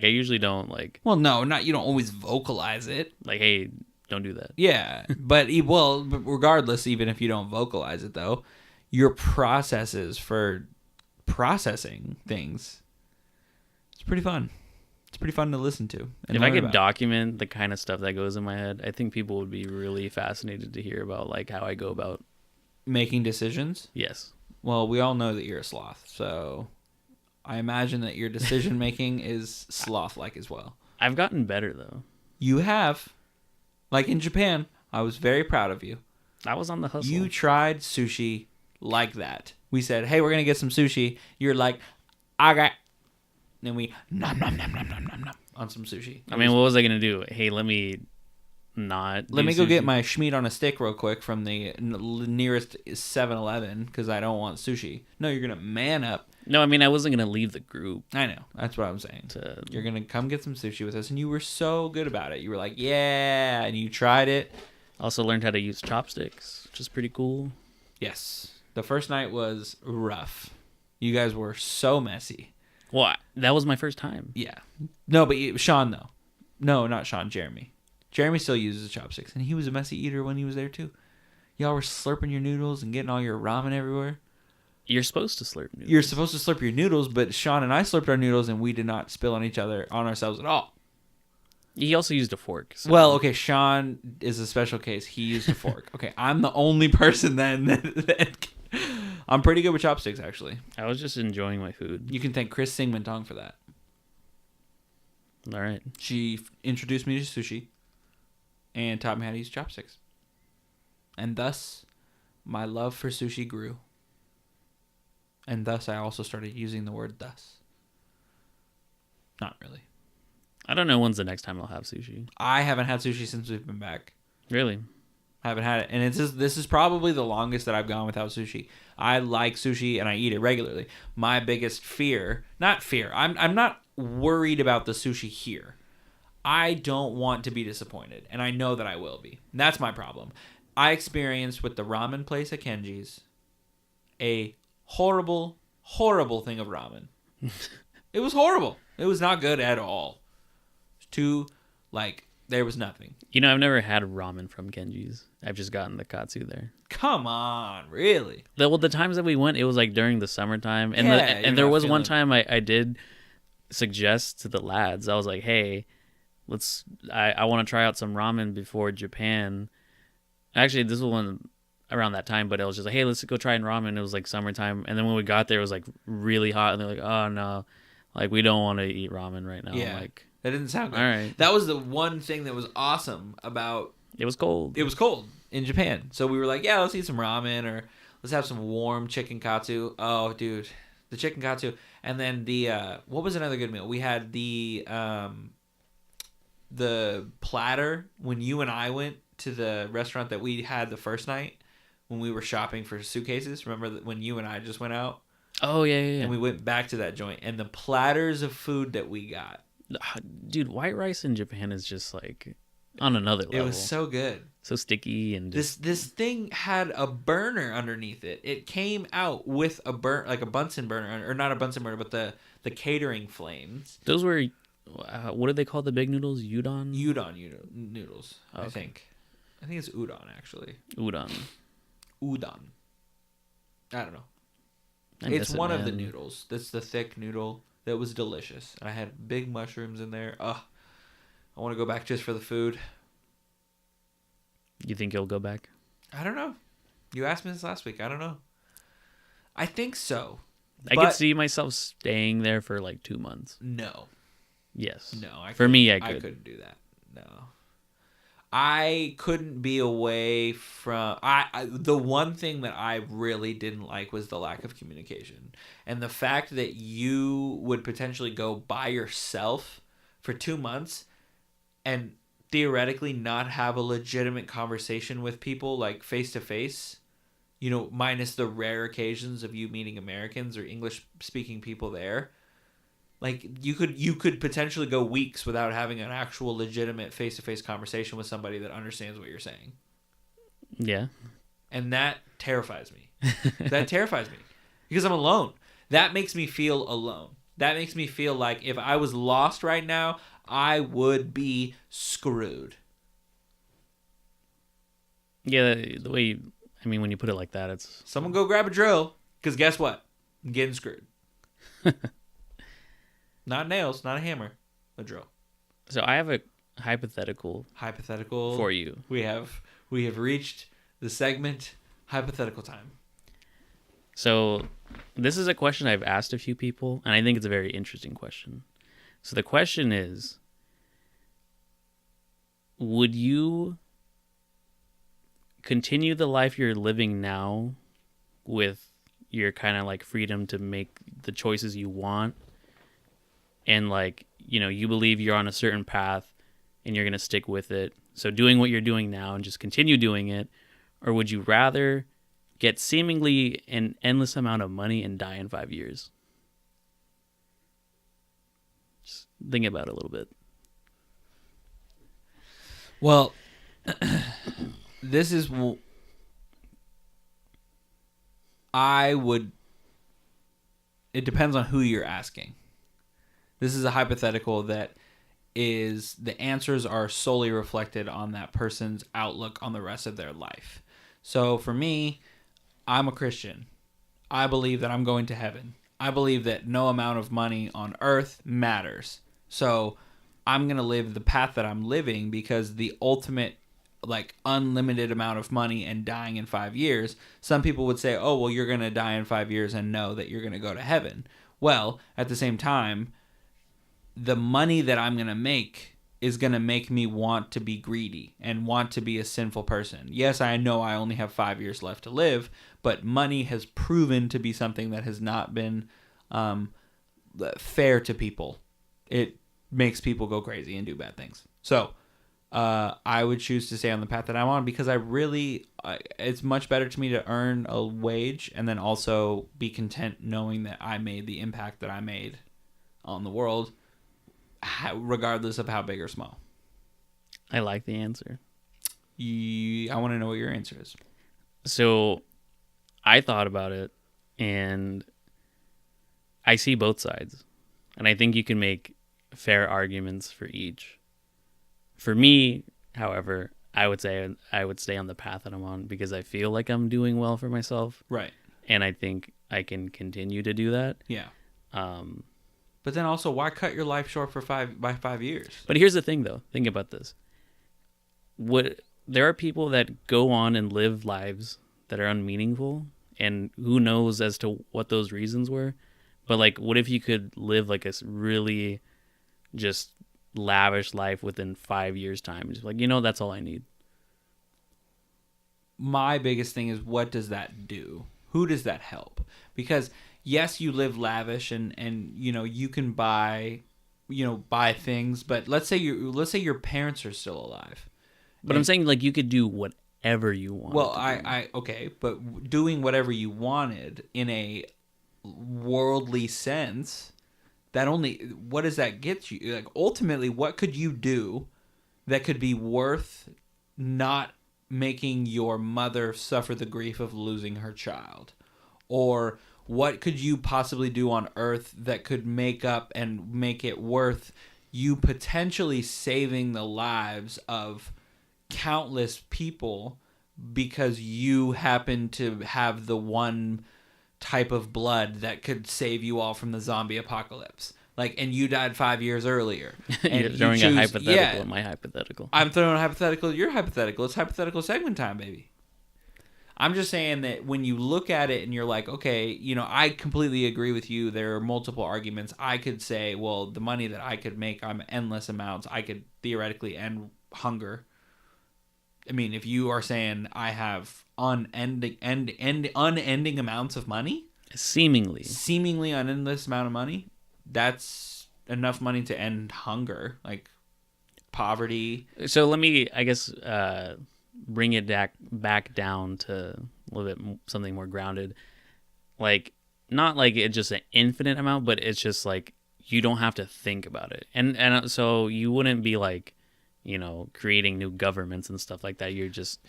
usually don't like. Well, no, you don't always vocalize it. Like, hey. Don't do that. Yeah, but regardless, even if you don't vocalize it, though, your processes for processing things, it's pretty fun. It's pretty fun to listen to. If I could document the kind of stuff that goes in my head, I think people would be really fascinated to hear about like how I go about making decisions. Yes. Well, we all know that you're a sloth, so I imagine that your decision making is sloth-like as well. I've gotten better though. You have. Like in Japan, I was very proud of you. I was on the hustle. You tried sushi like that. We said, hey, we're going to get some sushi. You're like, I got... Then we nom, nom, nom, nom, nom, nom, nom, on some sushi. I mean, what was I going to do? Hey, let me not Let do me go sushi. get my schmeat on a stick real quick from the nearest 7-Eleven because I don't want sushi. No, you're going to man up. No, I mean, I wasn't going to leave the group. I know. That's what I'm saying. You're going to come get some sushi with us. And you were so good about it. You were like, yeah. And you tried it. Also learned how to use chopsticks, which is pretty cool. Yes. The first night was rough. You guys were so messy. What? That was my first time. Yeah. No, but Sean, though. No, not Sean. Jeremy. Jeremy still uses chopsticks. And he was a messy eater when he was there, too. Y'all were slurping your noodles and getting all your ramen everywhere. You're supposed to slurp noodles. You're supposed to slurp your noodles, but Sean and I slurped our noodles and we did not spill on ourselves at all. He also used a fork. So. Well, okay, Sean is a special case. He used a fork. Okay, I'm the only person then that I'm pretty good with chopsticks, actually. I was just enjoying my food. You can thank Chris Singmentong for that. All right. She introduced me to sushi and taught me how to use chopsticks. And thus, my love for sushi grew. And thus, I also started using the word thus. Not really. I don't know when's the next time I'll have sushi. I haven't had sushi since we've been back. Really? I haven't had it. And this is probably the longest that I've gone without sushi. I like sushi and I eat it regularly. My biggest fear, I'm not worried about the sushi here. I don't want to be disappointed. And I know that I will be. And that's my problem. I experienced with the ramen place at Kenji's a horrible, horrible thing of ramen. It was horrible. It was not good at all. There was nothing. You know, I've never had ramen from Kenji's. I've just gotten the katsu there. Come on, really? The times that we went, it was like during the summertime. And, Yeah, and there was one time I did suggest to the lads, I was like, hey, I want to try out some ramen before Japan. Actually, this was one around that time, but it was just like, hey, let's go try ramen. It was like summertime. And then when we got there, it was like really hot. And they're like, oh, no, like we don't want to eat ramen right now. Yeah. Like, that didn't sound good. All right. That was the one thing that was awesome about... It was cold. It was cold in Japan. So we were like, yeah, let's eat some ramen or let's have some warm chicken katsu. Oh, dude. The chicken katsu. And then what was another good meal? We had the platter when you and I went to the restaurant that we had the first night when we were shopping for suitcases. Remember when you and I just went out? Oh, yeah. And we went back to that joint. And the platters of food that we got. Dude, white rice in Japan is just like on another level. It was so good. So sticky and just... This thing had a burner underneath it. It came out with a like a Bunsen burner, or not a Bunsen burner, but the catering flames. Those were what did they call the big noodles? Udon? Udon noodles. Okay. I think it's udon actually. Udon. I don't know. It's one of the noodles. That's the thick noodle. That was delicious. I had big mushrooms in there. I want to go back just for the food. You think you'll go back? I don't know. You asked me this last week. I don't know. I think so. I could see myself staying there for like 2 months. No. Yes. No. I could. I couldn't do that. No. I couldn't be away from... the one thing that I really didn't like was the lack of communication. And the fact that you would potentially go by yourself for 2 months and theoretically not have a legitimate conversation with people, like face-to-face, minus the rare occasions of you meeting Americans or English-speaking people there. Like, you could potentially go weeks without having an actual legitimate face-to-face conversation with somebody that understands what you're saying. Yeah. And that terrifies me. That terrifies me. Because I'm alone. That makes me feel alone. That makes me feel like if I was lost right now, I would be screwed. Yeah, the way... when you put it like that, it's... Someone go grab a drill, because guess what? I'm getting screwed. Not nails, not a hammer, a drill. So I have a hypothetical for you. We have reached the segment hypothetical time. So this is a question I've asked a few people, and I think it's a very interesting question. So the question is, would you continue the life you're living now with your kind of like freedom to make the choices you want, and like, you know, you believe you're on a certain path and you're going to stick with it, so doing what you're doing now and just continue doing it? Or would you rather get seemingly an endless amount of money and die in 5 years? Just think about it a little bit. Well, this is... I would... It depends on who you're asking. This is a hypothetical that is... The answers are solely reflected on that person's outlook on the rest of their life. So for me, I'm a Christian. I believe that I'm going to heaven. I believe that no amount of money on earth matters. So I'm going to live the path that I'm living, because the ultimate, like, unlimited amount of money and dying in 5 years, some people would say, oh, well, you're going to die in 5 years and know that you're going to go to heaven. Well, at the same time, the money that I'm going to make is going to make me want to be greedy and want to be a sinful person. Yes, I know I only have 5 years left to live, but money has proven to be something that has not been fair to people. It makes people go crazy and do bad things. So I would choose to stay on the path that I'm on, because it's much better to me to earn a wage and then also be content knowing that I made the impact that I made on the world, regardless of how big or small. I like the answer. I want to know what your answer is. So I thought about it, and I see both sides. And I think you can make fair arguments for each. For me, however, I would say I would stay on the path that I'm on, because I feel like I'm doing well for myself. Right. And I think I can continue to do that. Yeah. But then also, why cut your life short by 5 years? But here's the thing, though. Think about this. There are people that go on and live lives that are unmeaningful, and who knows as to what those reasons were. But, like, what if you could live, like, a really just lavish life within 5 years' time? Just like, that's all I need. My biggest thing is, what does that do? Who does that help? Because yes, you live lavish and you can buy things, but let's say your parents are still alive. But I'm saying, like, you could do whatever you want. Well, okay, but doing whatever you wanted in a worldly sense, what does that get you? Like, ultimately, what could you do that could be worth not making your mother suffer the grief of losing her child? Or what could you possibly do on Earth that could make up and make it worth you potentially saving the lives of countless people because you happen to have the one type of blood that could save you all from the zombie apocalypse? Like, and you died 5 years earlier. And you're throwing a hypothetical at my hypothetical. I'm throwing a hypothetical at your hypothetical. It's hypothetical segment time, baby. I'm just saying that when you look at it and you're like, okay, I completely agree with you. There are multiple arguments. I could say, well, the money that I could make on endless amounts, I could theoretically end hunger. I mean, if you are saying I have unending amounts of money, seemingly an endless amount of money, that's enough money to end hunger, like poverty. So let me, I guess, bring it back down to a little bit something more grounded. Like, not like it's just an infinite amount, but it's just like you don't have to think about it. And so you wouldn't be like, creating new governments and stuff like that. You're just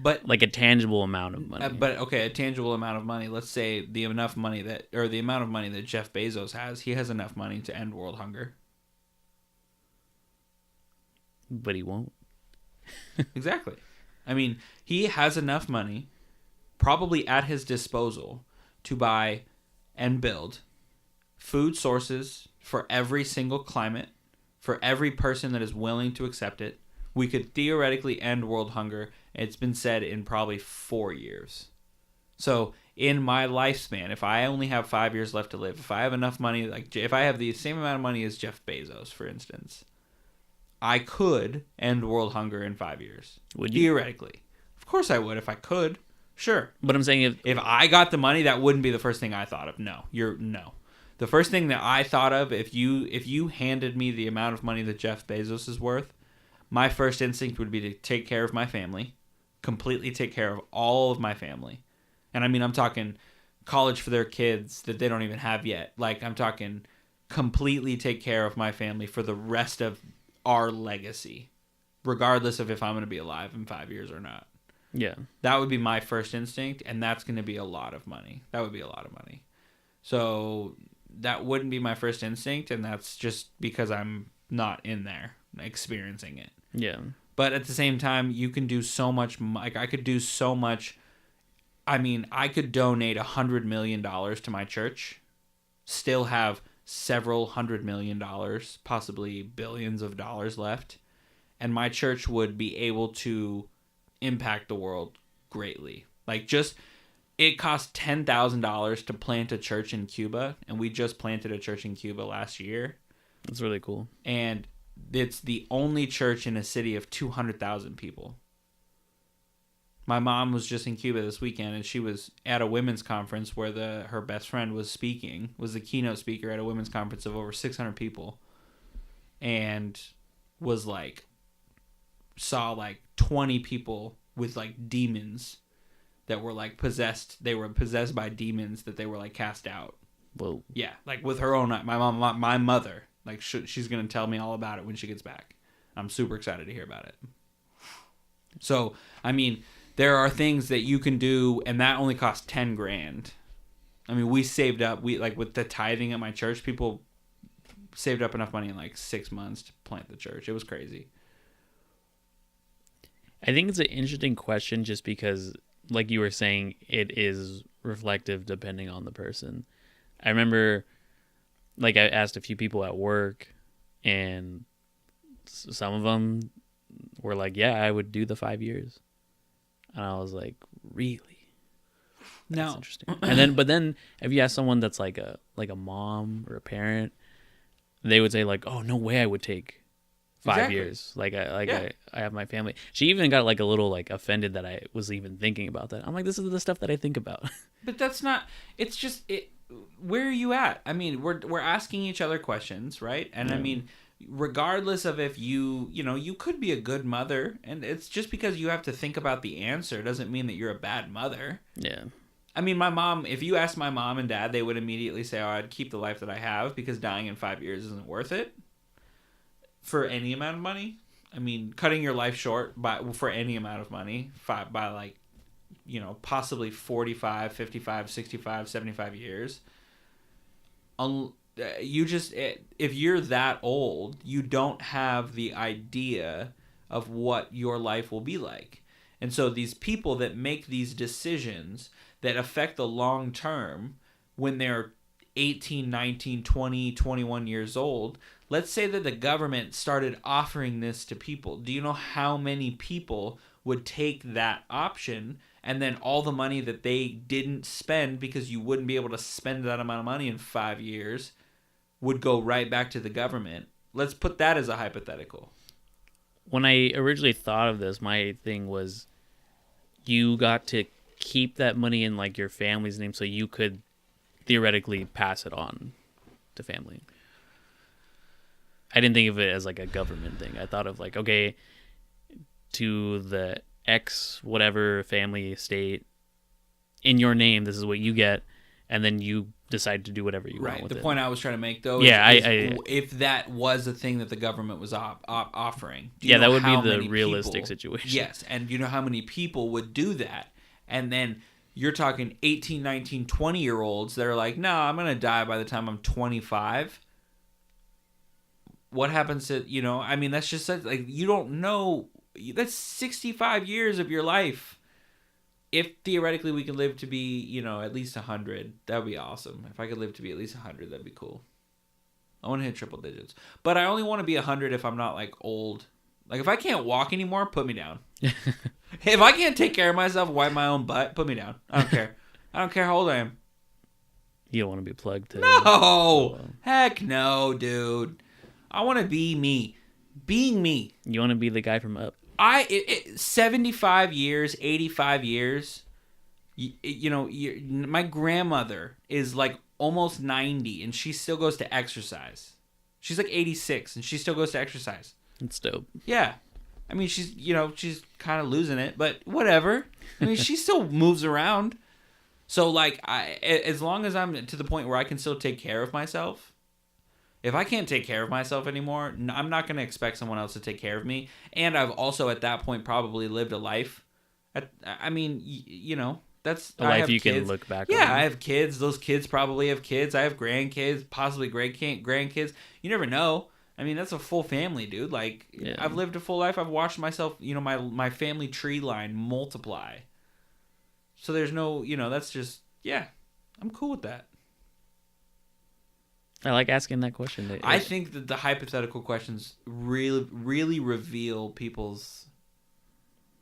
like a tangible amount of money. But okay, a tangible amount of money. Let's say the amount of money that Jeff Bezos has, he has enough money to end world hunger. But he won't. Exactly. I mean, he has enough money probably at his disposal to buy and build food sources for every single climate, for every person that is willing to accept it. We could theoretically end world hunger. It's been said in probably 4 years. So in my lifespan, if I only have 5 years left to live, if I have enough money, like if I have the same amount of money as Jeff Bezos, for instance, I could end world hunger in 5 years. Would you? Theoretically. Of course I would if I could. Sure. But I'm saying If I got the money, that wouldn't be the first thing I thought of. No. No. The first thing that I thought of, if you handed me the amount of money that Jeff Bezos is worth, my first instinct would be to take care of my family, completely take care of all of my family. And I mean, I'm talking college for their kids that they don't even have yet. Like, I'm talking completely take care of my family for the rest of our legacy, regardless of if I'm going to be alive in 5 years or not. Yeah. That would be my first instinct, and that's going to be a lot of money. That would be a lot of money. So that wouldn't be my first instinct, and that's just because I'm not in there experiencing it. Yeah. But at the same time, you can do so much. Like, I could do so much. I mean, I could donate $100 million to my church, still have several $100 million, possibly billions of dollars left, and my church would be able to impact the world greatly. Like, just it cost $10,000 to plant a church in Cuba, and we just planted a church in Cuba last year. That's really cool. And it's the only church in a city of 200,000 people. My mom was just in Cuba this weekend, and she was at a women's conference where her best friend was speaking, was the keynote speaker at a women's conference of over 600 people, and was like, saw like 20 people with like demons that were like possessed. They were possessed by demons that they were like cast out. Whoa. Yeah, like with her own, my mother, like she's going to tell me all about it when she gets back. I'm super excited to hear about it. So, I mean, there are things that you can do, and that only costs 10 grand. I mean, we saved up, like with the tithing at my church, people saved up enough money in like 6 months to plant the church. It was crazy. I think it's an interesting question just because, like you were saying, it is reflective depending on the person. I remember, like, I asked a few people at work, and some of them were like, yeah, I would do the 5 years. And I was like, really? That's interesting. But then if you ask someone that's like a mom or a parent, they would say like, oh, no way I would take 5 years. I have my family. She even got like a little like offended that I was even thinking about that. I'm like, this is the stuff that I think about. But that's not, it's just, where are you at? I mean, we're asking each other questions, right? And I mean, regardless of if you could be a good mother, and it's just because you have to think about the answer doesn't mean that you're a bad mother. Yeah. I mean, my mom, if you ask my mom and dad, they would immediately say, oh, I'd keep the life that I have because dying in 5 years isn't worth it for any amount of money. I mean, cutting your life short for any amount of money by like, possibly 45, 55, 65, 75 years. If you're that old, you don't have the idea of what your life will be like. And so these people that make these decisions that affect the long term when they're 18, 19, 20, 21 years old, let's say that the government started offering this to people. Do you know how many people would take that option, and then all the money that they didn't spend because you wouldn't be able to spend that amount of money in 5 years would go right back to the government? Let's put that as a hypothetical. When I originally thought of this, my thing was you got to keep that money in like your family's name so you could theoretically pass it on to family. I didn't think of it as like a government thing. I thought of like, okay, to the X whatever family estate in your name, this is what you get, and then you decide to do whatever you want with it. The point I was trying to make though, if that was a thing that the government was offering, that would be the realistic situation. Yes, and you know how many people would do that, and then you're talking 18, 19, 20-year-olds that are like, no, I'm going to die by the time I'm 25. What happens to, I mean, that's just like, you don't know. That's 65 years of your life. If theoretically we could live to be, at least 100, that would be awesome. If I could live to be at least 100, that'd be cool. I want to hit triple digits. But I only want to be 100 if I'm not like old. Like if I can't walk anymore, put me down. If I can't take care of myself, wipe my own butt, put me down. I don't care. I don't care how old I am. You don't want to be plugged to... No! Heck no, dude. I want to be me. Being me. You want to be the guy from Up? 75 years, 85 years, my grandmother is like almost 90 and she still goes to exercise. She's like 86 and she still goes to exercise. It's dope. Yeah. I mean, she's kind of losing it, but whatever. I mean, she still moves around. So, like, as long as I'm to the point where I can still take care of myself, if I can't take care of myself anymore, I'm not going to expect someone else to take care of me. And I've also, at that point, probably lived a life. That's A life you can look back on. Yeah, I have kids. Those kids probably have kids. I have grandkids, possibly grandkids. You never know. I mean, that's a full family, dude. Like, Yeah. I've lived a full life. I've watched myself, my family tree line multiply. So there's no, that's just, yeah, I'm cool with that. I like asking that question. I think that the hypothetical questions really, really reveal people's,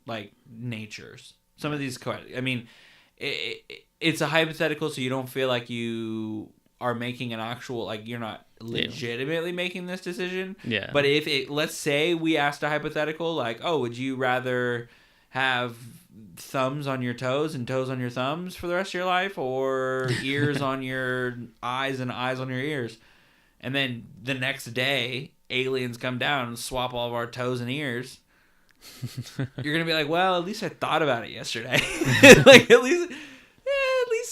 like, natures. Some of these questions, I mean, it's a hypothetical, so you don't feel like you are making an actual, like, you're not legitimately making this decision. Yeah. But let's say we asked a hypothetical, like, oh, would you rather have thumbs on your toes and toes on your thumbs for the rest of your life, or ears on your eyes and eyes on your ears? And then the next day, aliens come down and swap all of our toes and ears. You're gonna be like, well, at least I thought about it yesterday. Like, at least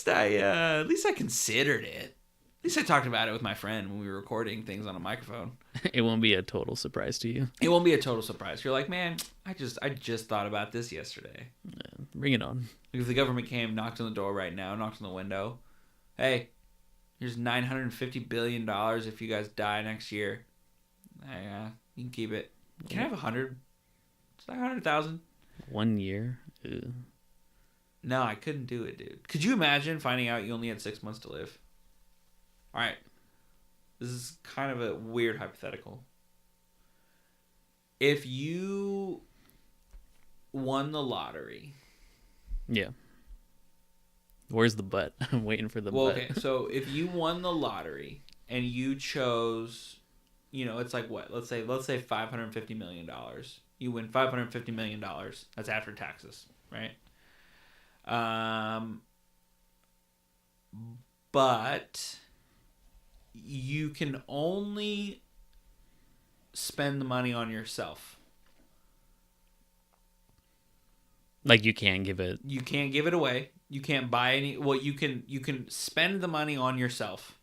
I considered it. At least I talked about it with my friend when we were recording things on a microphone. It won't be a total surprise to you. It won't be a total surprise. You're like, man, I just thought about this yesterday. Yeah, bring it on. If the government came, knocked on the door right now, knocked on the window, hey, here's $950 billion if you guys die next year. You can keep it. Can I have 100? It's like 100,000. 1 year? Ew. No, I couldn't do it, dude. Could you imagine finding out you only had 6 months to live? All right. This is kind of a weird hypothetical. If you won the lottery. Yeah. Where's the butt? I'm waiting for the butt. Okay, so if you won the lottery and you chose, it's like what? Let's say $550 million. You win $550 million. That's after taxes, right? But you can only spend the money on yourself. Like, you can't give it. You can't give it away. You can't buy any. Well, you can spend the money on yourself.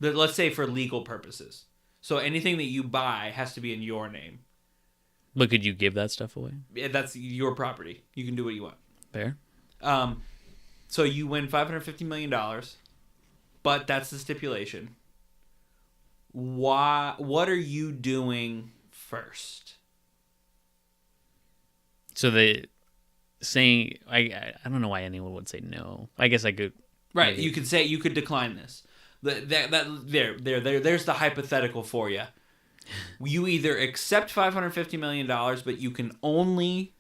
Let's say for legal purposes. So anything that you buy has to be in your name. But could you give that stuff away? Yeah, that's your property. You can do what you want. Fair. So you win $550 million, but that's the stipulation. What are you doing first? So I don't know why anyone would say no. I guess I could. Right, maybe. you could decline this. There's the hypothetical for you. You either accept $550 million, but you can only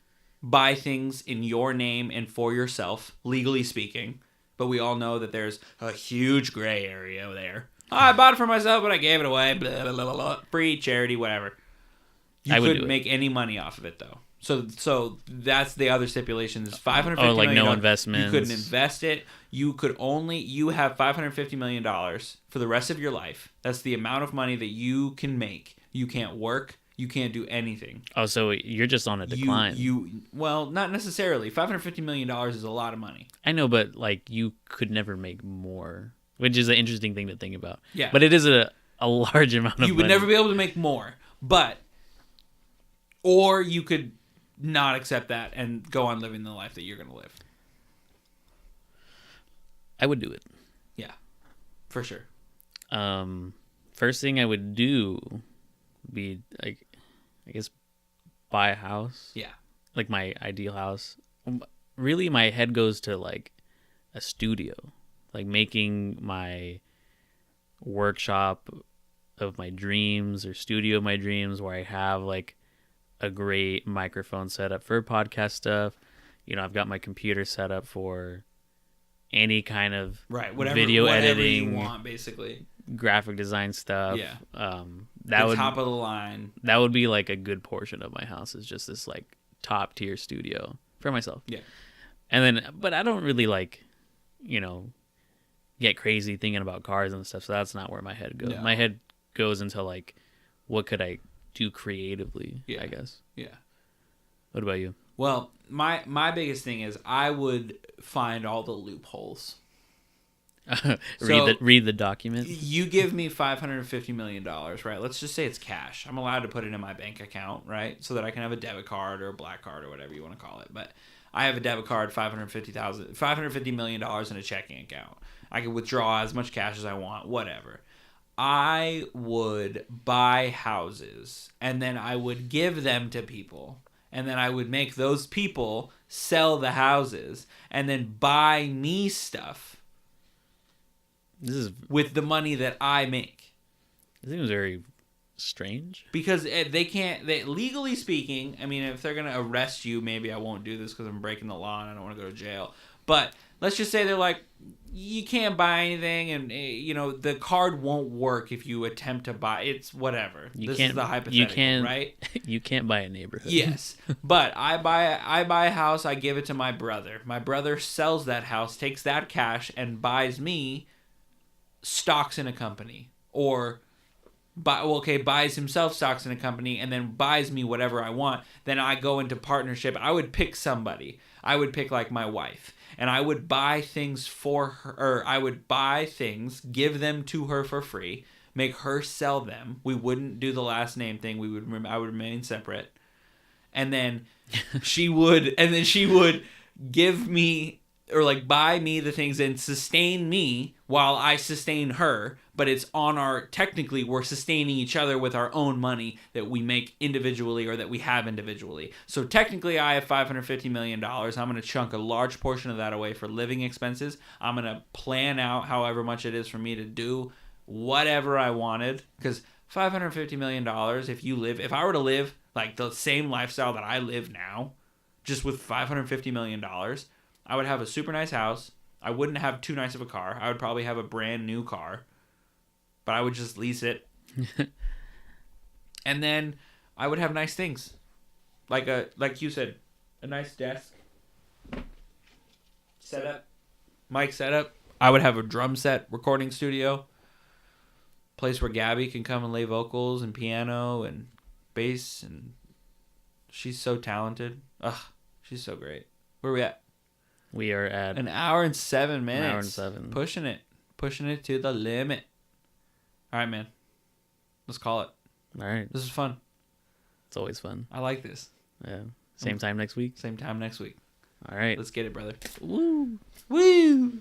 buy things in your name and for yourself, legally speaking. But we all know that there's a huge gray area there. Oh, I bought it for myself, but I gave it away. Blah, blah, blah, blah. Free, charity, whatever. You couldn't make any money off of it, though. So that's the other stipulation. Is $550 million. Like no investments. You couldn't invest it. You have $550 million for the rest of your life. That's the amount of money that you can make. You can't work. You can't do anything. Oh, so you're just on a decline. Well, not necessarily. $550 million is a lot of money. I know, but like you could never make more, which is an interesting thing to think about. Yeah. But it is a large amount of money. You would never be able to make more. Or you could not accept that and go on living the life that you're going to live. I would do it. Yeah, for sure. First thing I would do be, like, I guess, buy a house. Yeah. Like my ideal house. Really, my head goes to like a studio, like making my workshop of my dreams or studio of my dreams, where I have like a great microphone setup for podcast stuff. I've got my computer set up for any kind of video editing, you want, basically graphic design stuff. Yeah. Top of the line. That would be like a good portion of my house, is just this like top tier studio for myself. Yeah. And then, but I don't really like you know, get crazy thinking about cars and stuff. So that's not where my head goes. No. My head goes into like, what could I do creatively? Yeah. I guess. Yeah. What about you? Well, my biggest thing is I would find all the loopholes. Read the document. You give me $550 million, right? Let's just say it's cash. I'm allowed to put it in my bank account, right? So that I can have a debit card or a black card or whatever you want to call it. But I have a debit card, $550 million in a checking account. I can withdraw as much cash as I want, whatever. I would buy houses and then I would give them to people. And then I would make those people sell the houses and then buy me stuff. This is with the money that I make. It seems very strange. Because legally speaking, I mean, if they're going to arrest you, maybe I won't do this because I'm breaking the law and I don't want to go to jail. But let's just say they're like, you can't buy anything and, the card won't work if you attempt to buy. It's whatever. This is the hypothetical, right? You can't buy a neighborhood. Yes. But I buy a house, I give it to my brother. My brother sells that house, takes that cash, and buys me stocks in a company, or buys himself stocks in a company and then buys me whatever I want. Then I go into partnership. I would pick somebody. I would pick like my wife, and I would buy things for her, or I would buy things, give them to her for free, make her sell them. We wouldn't do the last name thing. I would remain separate, and then she would give me, or like buy me the things and sustain me while I sustain her, but it's technically we're sustaining each other with our own money that we make individually or that we have individually. So technically I have $550 million. I'm going to chunk a large portion of that away for living expenses. I'm going to plan out however much it is for me to do whatever I wanted, because $550 million, if I were to live like the same lifestyle that I live now, just with $550 million, I would have a super nice house. I wouldn't have too nice of a car. I would probably have a brand new car, but I would just lease it. And then I would have nice things, like you said, a nice desk setup, mic setup. I would have a drum set, recording studio, place where Gabby can come and lay vocals and piano and bass, and she's so talented. Ugh, she's so great. Where are we at? We are at an hour and 7 minutes. An hour and 7. Pushing it to the limit. All right, man. Let's call it. All right. This is fun. It's always fun. I like this. Yeah. Same time next week. Same time next week. All right. Let's get it, brother. Woo. Woo.